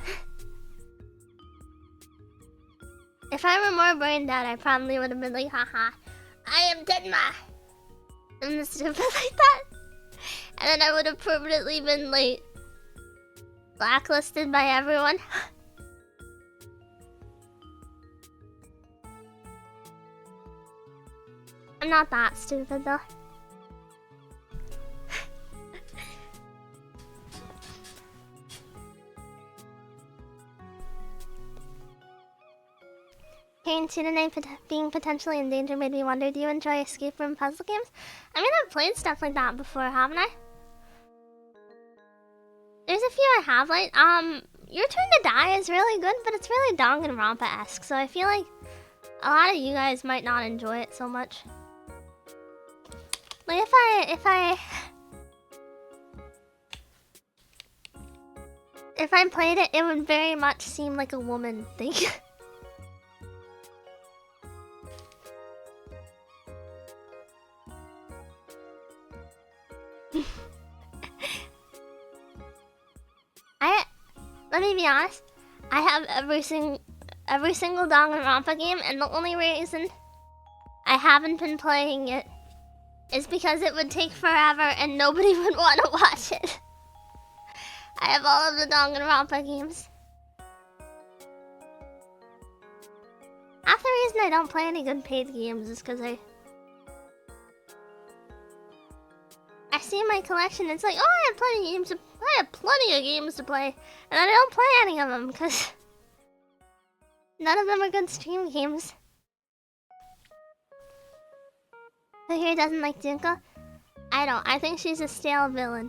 If I were more brain dead, I probably would have been like, haha, I am Denma! And stupid like that. And then I would have permanently been like blacklisted by everyone. I'm not that stupid though. Hearing Tsunade being potentially in danger made me wonder, do you enjoy escape room puzzle games? I mean, I've played stuff like that before, haven't I? There's a few I have, like, Your Turn to Die is really good, but it's really Danganronpa-esque, so I feel like a lot of you guys might not enjoy it so much. Like, if I played it, it would very much seem like a woman thing. Let me be honest, I have every single Danganronpa game, and the only reason I haven't been playing it is because it would take forever and nobody would want to watch it. I have all of the Danganronpa games. Half the reason I don't play any good paid games is because I see my collection. It's like, oh, I have plenty of games. I have plenty of games to play, and I don't play any of them because none of them are good stream games. So here doesn't like Junko. I don't. I think she's a stale villain.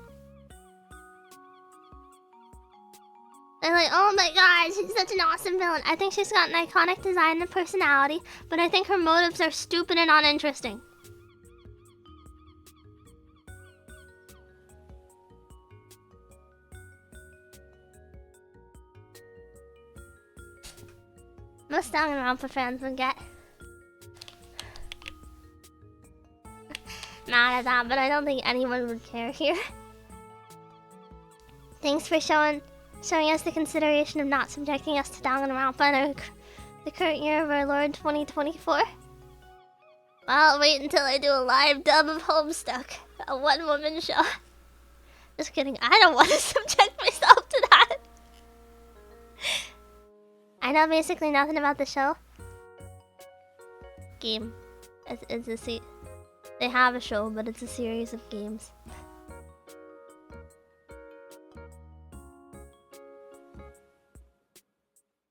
They're like, oh my god, she's such an awesome villain. I think she's got an iconic design and personality, but I think her motives are stupid and uninteresting. Most Danganronpa fans would get mad at that, but I don't think anyone would care here. Thanks for showing us the consideration of not subjecting us to Danganronpa in the current year of our Lord 2024. Well, I'll wait until I do a live dub of Homestuck, a one-woman show. Just kidding, I don't want to subject myself to that. I know basically nothing about the show. Game. They have a show, but it's a series of games.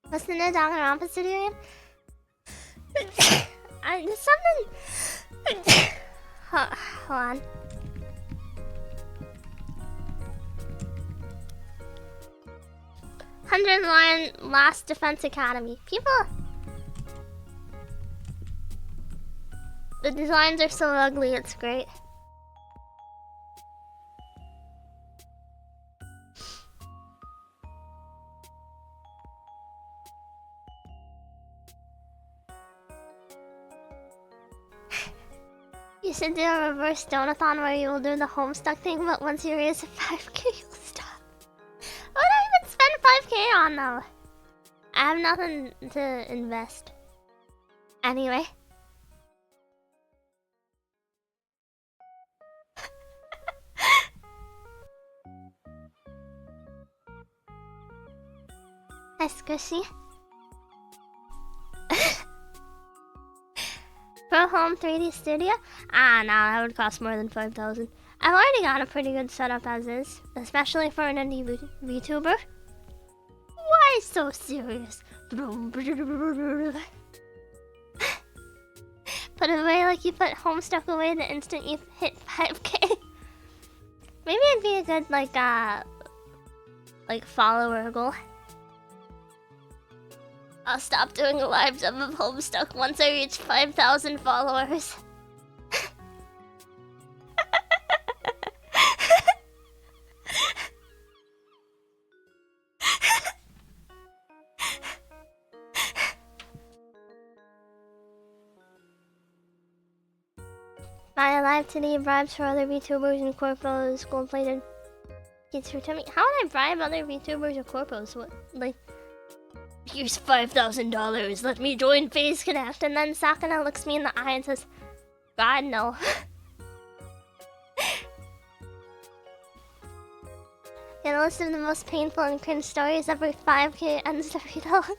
What's the new Danganronpa studio game? There's something... Hold on. $100 Lauren Last Defense Academy. People... The designs are so ugly, it's great. You should do a reverse donathon where you will do the Homestuck thing, but once you raise 5k, you'll stop. What do I even spend 5k on though? I have nothing to invest. Anyway. Hi, Squishy. Pro Home 3D Studio? Ah, no, that would cost more than 5,000. I've already got a pretty good setup as is, especially for an indie VTuber. Why so serious? Put it away like you put Homestuck away the instant you hit 5k. Maybe it'd be a good, like follower goal. I'll stop doing a live dub of Homestuck once I reach 5,000 followers. Buy Alive today, bribes for other VTubers and corpos, gold-plated kids for tummy. How would I bribe other VTubers or corpos? What, like... Here's $5,000, let me join Phase Connect, and then Sakana looks me in the eye and says, God, no. Get a list of the most painful and cringe stories every 5k ends the read out.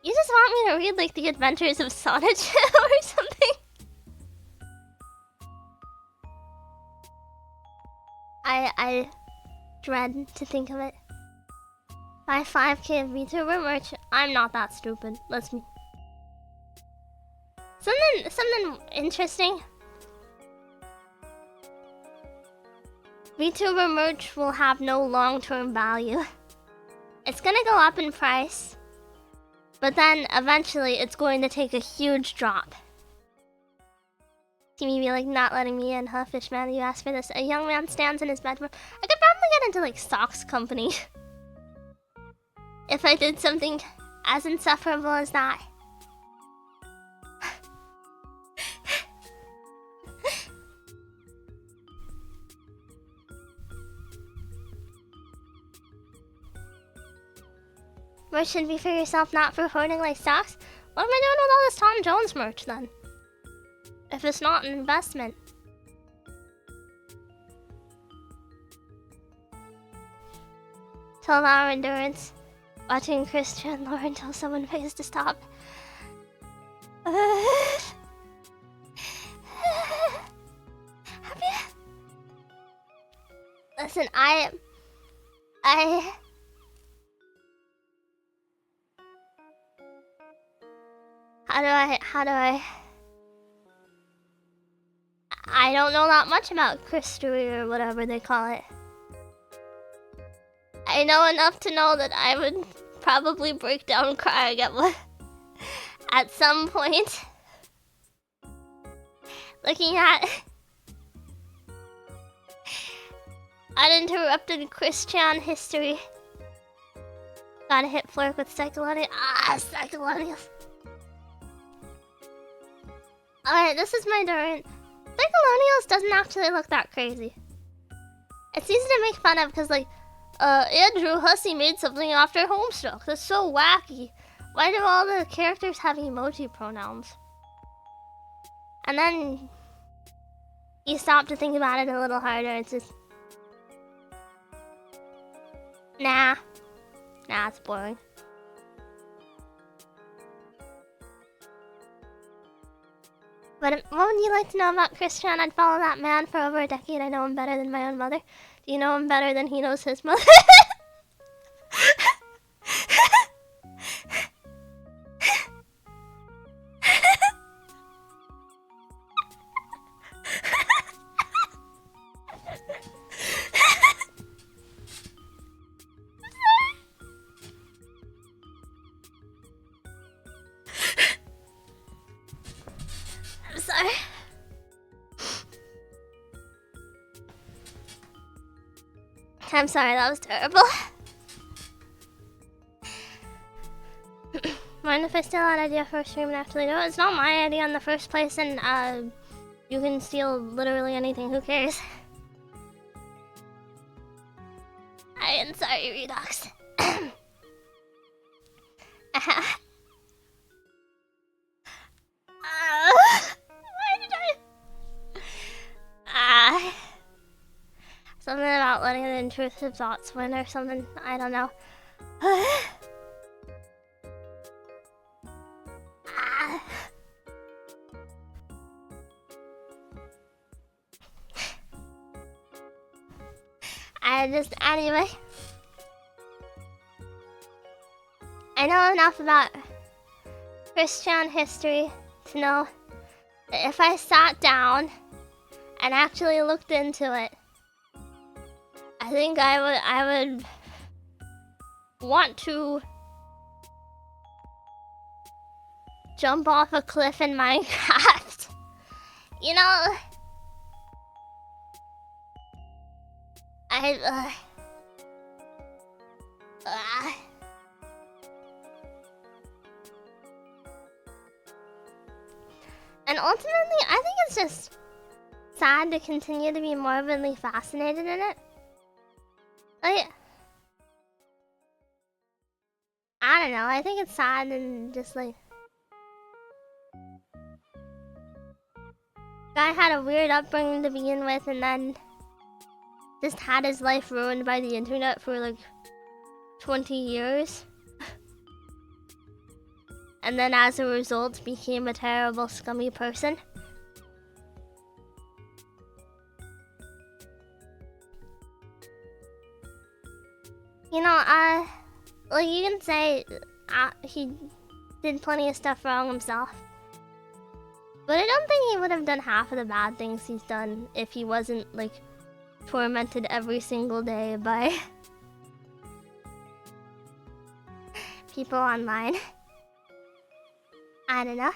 You just want me to read, like, the adventures of Sonic or something? I dread to think of it. Buy 5k of VTuber merch. I'm not that stupid. Let's me. Something interesting. VTuber merch will have no long-term value. It's gonna go up in price, but then eventually it's going to take a huge drop. See me be like, not letting me in, huh, Fishman? You asked for this. A young man stands in his bedroom. I could probably get into like Socks Company. If I did something as insufferable as that. Merch should be for yourself, not for hoarding like socks. What am I doing with all this Tom Jones merch then? If it's not an investment. 12-hour endurance. Watching Christian lore until someone pays to stop. Listen, how do I don't know that much about Christery or whatever they call it. I know enough to know that I would probably break down crying at some point. Looking at uninterrupted Christian history. Gotta hit Flirk with Psycholonia. Psycholonia. Alright, this is my Durant. Psycholonials doesn't actually look that crazy. It's easy to make fun of because, like, Andrew Hussey made something after Homestuck. That's so wacky. Why do all the characters have emoji pronouns? And then you stop to think about it a little harder. It's just, nah, it's boring. But what would you like to know about Christian? I'd follow that man for over a decade. I know him better than my own mother. Do you know him better than he knows his mother? I'm sorry, that was terrible. Mind if I steal that idea for a stream and actually do it? It's not my idea in the first place, and you can steal literally anything, who cares? I am sorry, Redux. Why did I... Something about letting the intrusive thoughts win or something. I don't know. Anyway. I know enough about Christian history to know that if I sat down and actually looked into it, I think I would want to jump off a cliff in Minecraft. You know, and ultimately, I think it's just sad to continue to be morbidly fascinated in it. Like, I don't know, I think it's sad and just like... Guy had a weird upbringing to begin with and then just had his life ruined by the internet for like 20 years. And then as a result became a terrible, scummy person. You know, like you can say he did plenty of stuff wrong himself. But I don't think he would have done half of the bad things he's done if he wasn't, like, tormented every single day by people online. I don't know.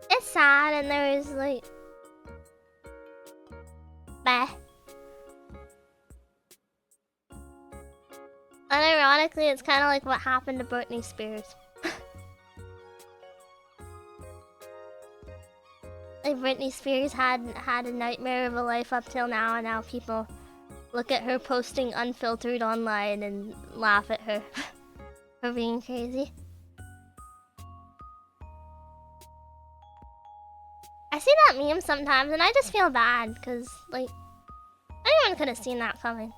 It's sad and there is like... Bah. Unironically, it's kind of like what happened to Britney Spears. Like Britney Spears had a nightmare of a life up till now, and now people look at her posting unfiltered online and laugh at her for being crazy. I see that meme sometimes and I just feel bad because, like, anyone could have seen that coming.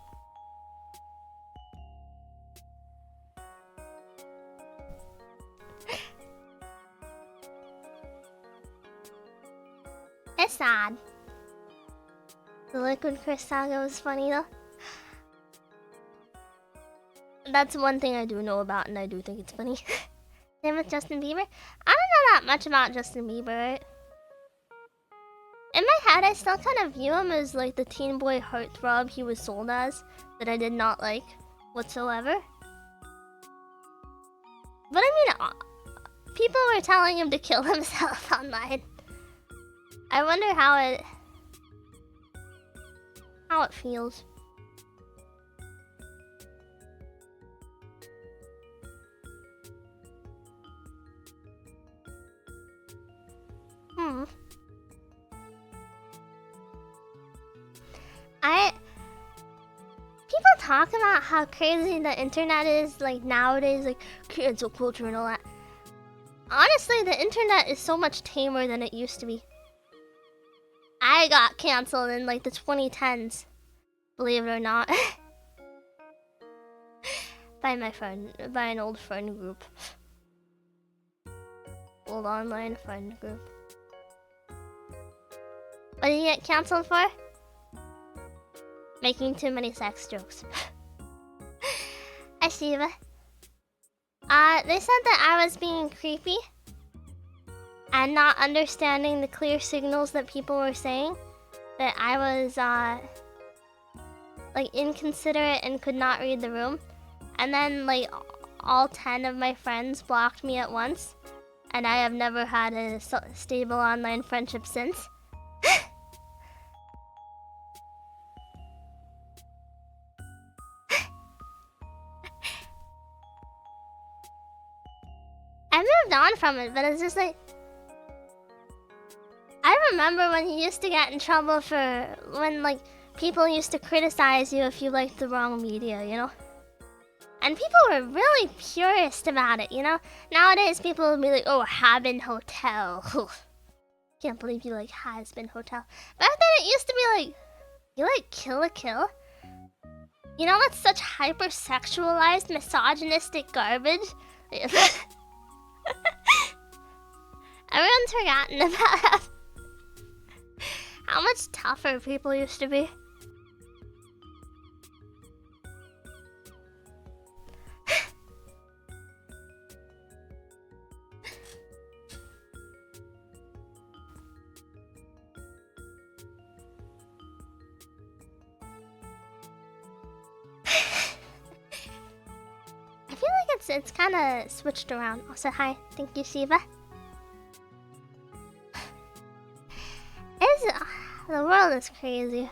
It's sad. The Liquid Chris saga was funny though. That's one thing I do know about and I do think it's funny. Same with Justin Bieber. I don't know that much about Justin Bieber, right? In my head, I still kind of view him as like the teen boy heartthrob he was sold as, that I did not like whatsoever. But I mean, people were telling him to kill himself online. I wonder how it feels. People talk about how crazy the internet is, like nowadays, like cancel culture and all that. Honestly, the internet is so much tamer than it used to be. I got canceled in like the 2010s, believe it or not. by an old friend group. Old online friend group. What did you get canceled for? Making too many sex jokes. Hi, Shiva. They said that I was being creepy and not understanding the clear signals that people were saying. That I was, like, inconsiderate and could not read the room. And then, like, all 10 of my friends blocked me at once. And I have never had a stable online friendship since. I moved on from it, but it's just like... I remember when you used to get in trouble for... when, like, people used to criticize you if you liked the wrong media, you know? And people were really purist about it, you know? Nowadays, people will be like, oh, Habin Hotel. Can't believe you like Has-Been Hotel. Back then, it used to be like, you like Kill la Kill? You know, that's such hyper-sexualized, misogynistic garbage. Everyone's forgotten about how much tougher people used to be. I feel like it's kind of switched around. Also, hi, thank you, Shiva. The world is crazy.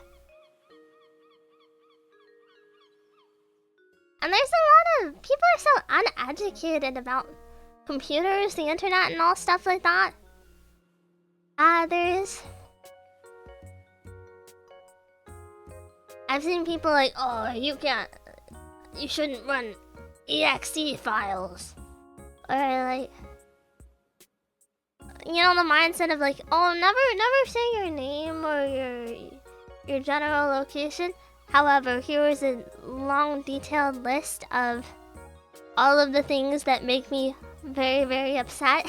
And there's a lot of... people are so uneducated about computers, the internet, and all stuff like that. I've seen people like, oh, you shouldn't run exe files. Or like... you know, the mindset of like, oh, never say your name or your general location. However, here is a long, detailed list of all of the things that make me very, very upset.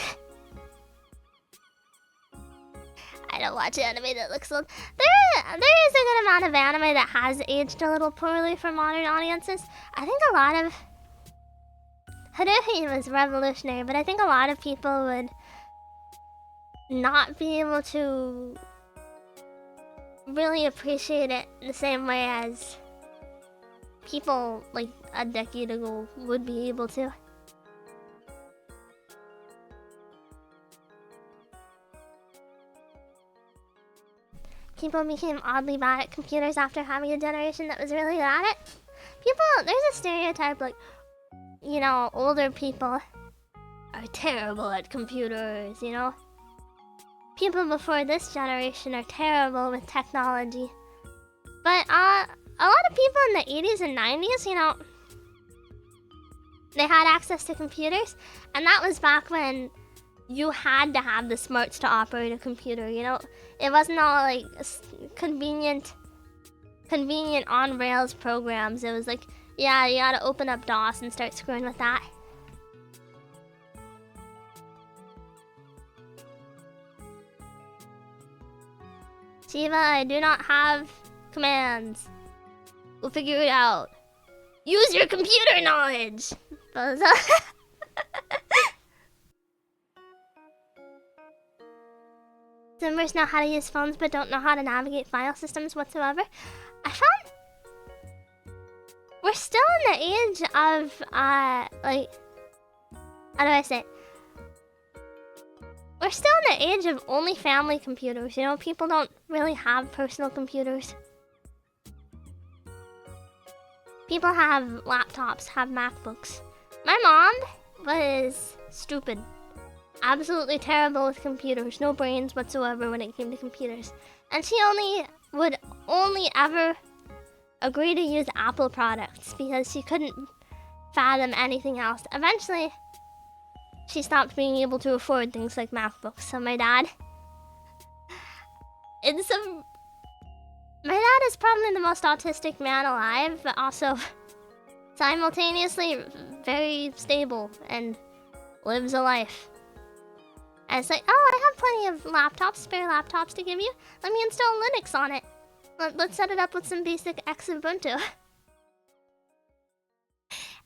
I don't watch anime that looks old. There is a good amount of anime that has aged a little poorly for modern audiences. I think a lot of... Haruhi was revolutionary, but I think a lot of people would not be able to really appreciate it the same way as people like a decade ago would be able to. People became oddly bad at computers after having a generation that was really good at it. There's a stereotype like, you know, older people are terrible at computers, you know? People before this generation are terrible with technology. But a lot of people in the 80s and 90s, you know, they had access to computers, and that was back when you had to have the smarts to operate a computer, you know? It wasn't all like convenient on-rails programs. It was like, yeah, you gotta open up DOS and start screwing with that. Shiva, I do not have commands. We'll figure it out. Use your computer knowledge! Zoomers know how to use phones but don't know how to navigate file systems whatsoever. I found we're still in the age of, like, how do I say it? We're still in the age of only family computers, you know? People don't really have personal computers. People have laptops, have MacBooks. My mom was stupid. Absolutely terrible with computers. No brains whatsoever when it came to computers. And she would only ever agree to use Apple products because she couldn't fathom anything else. Eventually, she stopped being able to afford things like MacBooks. So my dad is probably the most autistic man alive, but also simultaneously very stable and lives a life. And it's like, oh, I have plenty of laptops, spare laptops to give you. Let me install Linux on it. Let's set it up with some basic X Ubuntu.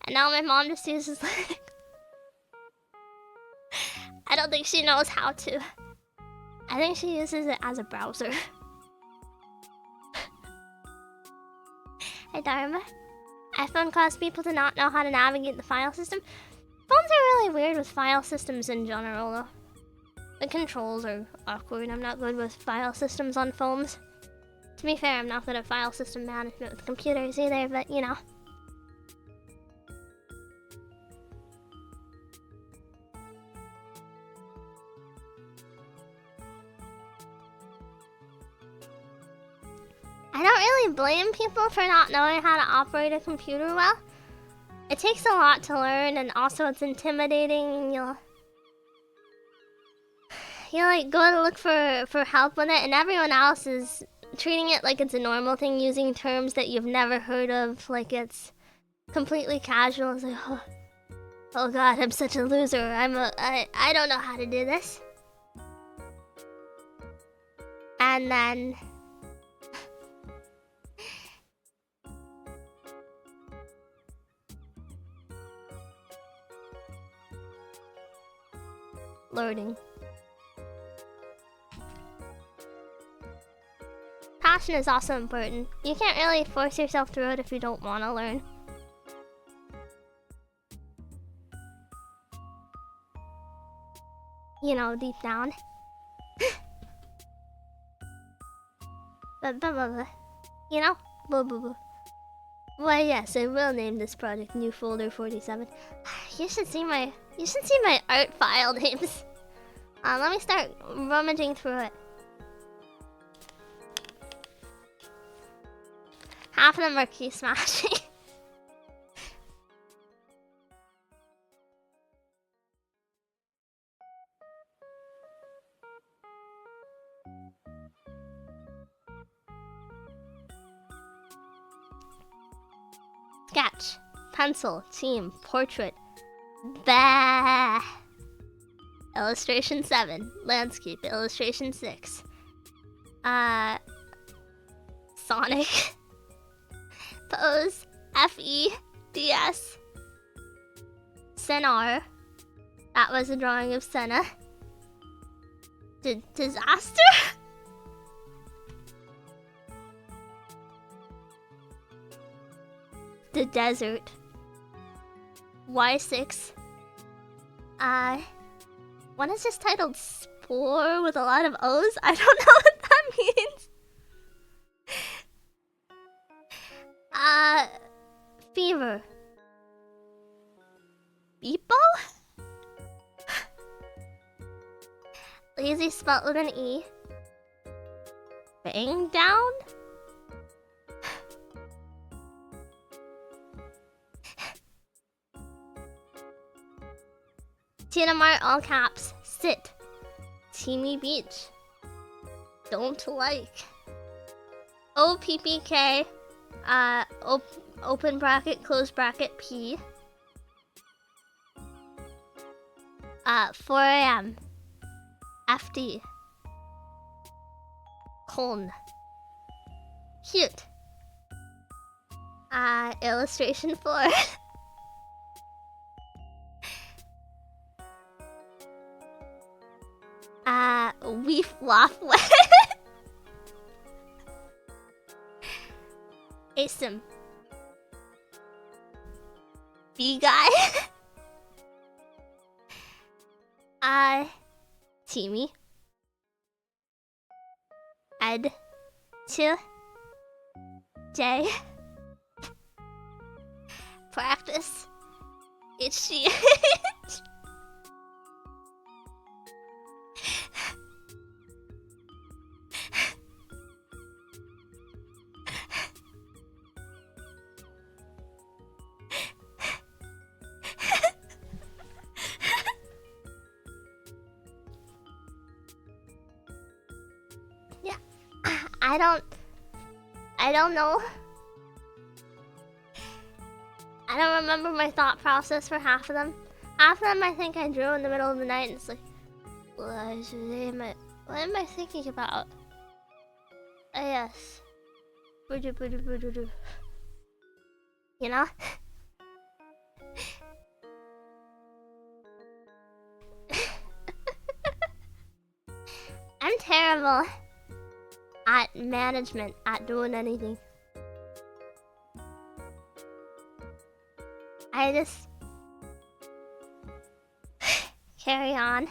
And now my mom just uses Linux. I don't think she knows how to. I think she uses it as a browser. Hey Dharma. iPhone caused people to not know how to navigate the file system. Phones are really weird with file systems in general though. The controls are awkward. I'm not good with file systems on phones. To be fair, I'm not good at file system management with computers either, but you know. I don't really blame people for not knowing how to operate a computer well. It takes a lot to learn, and also it's intimidating, and you'll like go to look for help with it, and everyone else is treating it like it's a normal thing, using terms that you've never heard of, like it's completely casual. It's like, oh god, I'm such a loser. I don't know how to do this. And then learning. Passion is also important. You can't really force yourself through it if you don't want to learn. You know, deep down. You know? Why yes, I will name this project New Folder 47. You should see my art file names. Let me start rummaging through it. Half of them are key smashing. Sketch, pencil, team, portrait, bah. Illustration 7, landscape, illustration 6. Sonic. Pose, FEDS. Senar. That was a drawing of Senna. Disaster? The desert. Y6. One is just titled Spore with a lot of O's. I don't know what that means. Fever. Beepo? Lazy spelled with an E. Bang down? Tina Mart, all caps. Sit. Teamy Beach. Don't like. OPPK. Open bracket, close bracket, P. 4 AM. FD. Cone. Cute. Illustration 4. Weef waffle. Asim. B guy. Teamy. Ed. 2. J. Practice. HG. Yeah, I don't know. I don't remember my thought process for half of them. Half of them I think I drew in the middle of the night and it's like, what am I thinking about? Oh yes. You know? I'm terrible at management, at doing anything. I just carry on.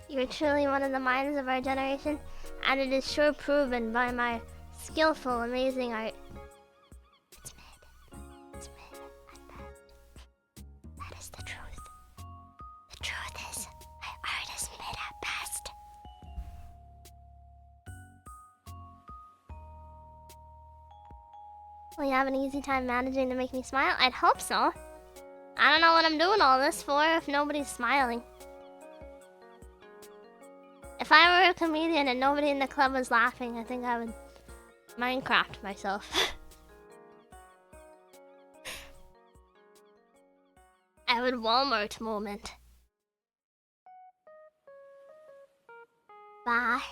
You're truly one of the minds of our generation, and it is sure proven by my skillful, amazing art. It's mid. It's mid at best. That is the truth. The truth is, my art is mid at best. Will you have an easy time managing to make me smile? I'd hope so. I don't know what I'm doing all this for if nobody's smiling. If I were a comedian and nobody in the club was laughing, I think I would Minecraft myself. I would Walmart moment. Bye.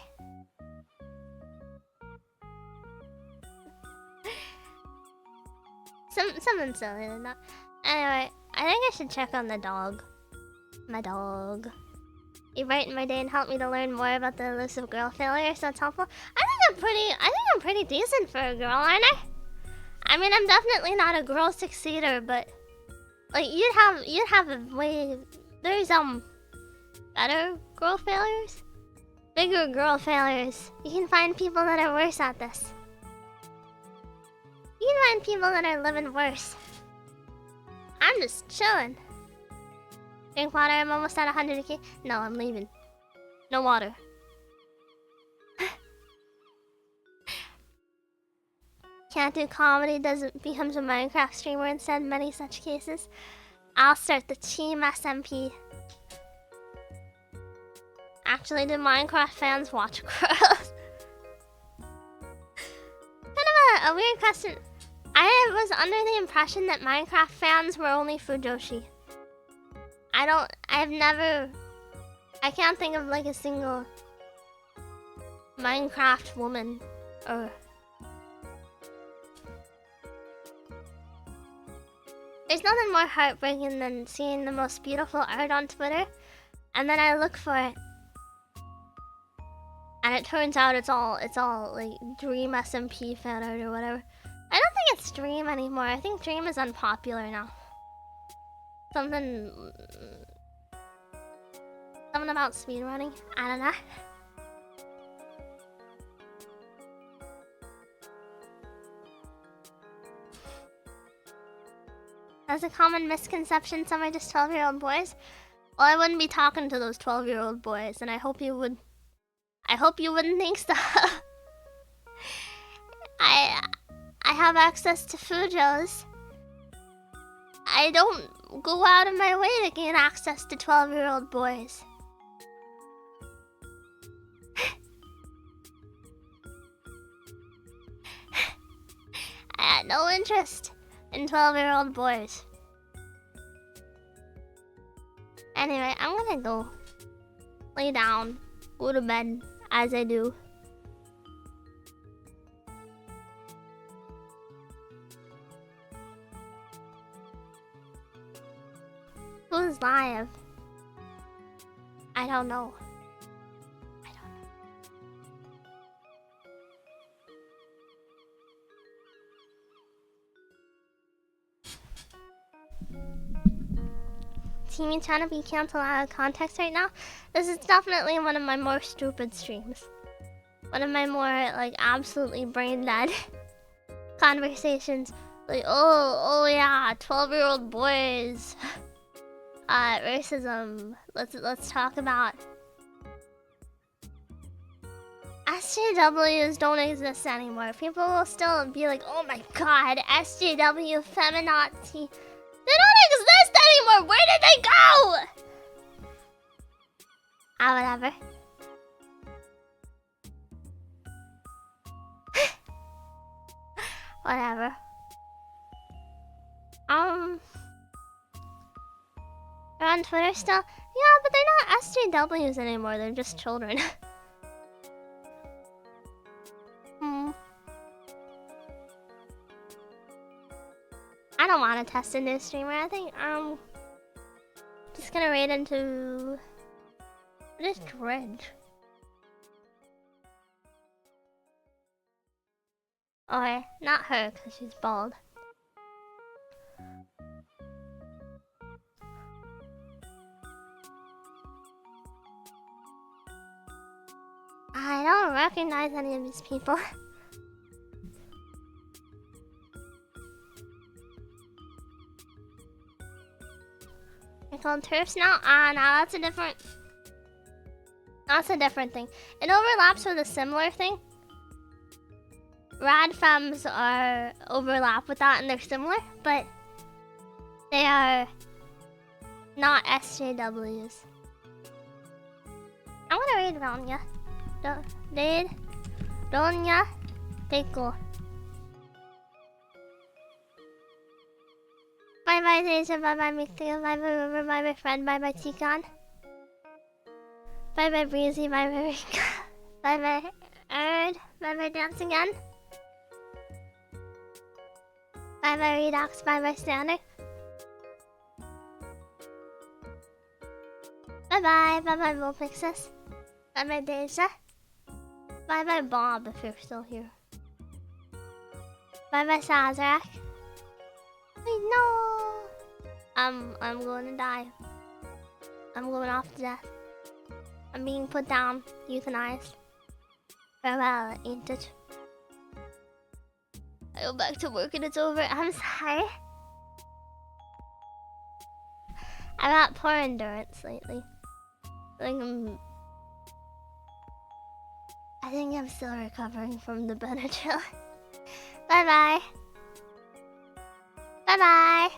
Something silly than that. Anyway, I think I should check on the dog. My dog. You brighten my day and help me to learn more about the elusive girl failure, so it's helpful. I think I'm pretty decent for a girl, aren't I? I mean, I'm definitely not a girl succeeder, but like you'd have a way. There's better girl failures, bigger girl failures. You can find people that are worse at this. You can find people that are living worse. I'm just chilling. Drink water, I'm almost at 100k. No, I'm leaving. No water. Can't do comedy, becomes a Minecraft streamer instead, many such cases. I'll start the team SMP. Actually, do Minecraft fans watch girls? Kind of a weird question. I was under the impression that Minecraft fans were only Fujoshi. I can't think of like a single Minecraft woman or... There's nothing more heartbreaking than seeing the most beautiful art on Twitter and then I look for it and it turns out it's all like Dream SMP fan art or whatever. I don't think it's Dream anymore. I think Dream is unpopular now. Something about speedrunning. I don't know. That's a common misconception. Some are just 12-year-old boys. Well, I wouldn't be talking to those 12-year-old boys, and I hope you wouldn't think so. have access to Fujos. I don't go out of my way to gain access to 12-year-old boys. I had no interest in 12-year-old boys. Anyway, I'm gonna go lay down, go to bed, as I do. Who's live? I don't know. See me trying to be canceled out of context right now? This is definitely one of my more stupid streams. One of my more, like, absolutely brain dead conversations. Like, oh yeah, 12-year-old boys. Racism. Let's talk about SJWs don't exist anymore. People will still be like, oh my god, SJW feminazi. They don't exist anymore! Where did they go? Whatever. Whatever. They're on Twitter still? Yeah, but they're not SJWs anymore, they're just children. I don't want to test a new streamer. I think just gonna raid into this Dredge. Okay, not her because she's bald. I don't recognize any of these people. They're called turfs now? No, that's a different... That's a different thing. It overlaps with a similar thing. Rad femmes are overlap with that and they're similar, but they are not SJWs. I'm gonna raid Ronya. Raid Ronya Pickle. Bye bye Deja, bye bye Mixtail, bye bye River, bye bye Friend, bye bye Tikan. Bye bye Breezy, bye bye Rika. Bye bye Erd, bye bye Dance Again. Bye bye Redox, bye bye Standard. Bye bye, bye bye Vulpixus. Bye bye Deja. Bye bye Bob if you're still here. Bye bye Sazerac. Wait, no! I'm going to die. I'm going off to death. I'm being put down, euthanized. Farewell, ain't it? I go back to work and it's over. I'm sorry. I got poor endurance lately. I think I'm still recovering from the Benadryl. Bye bye. Bye bye.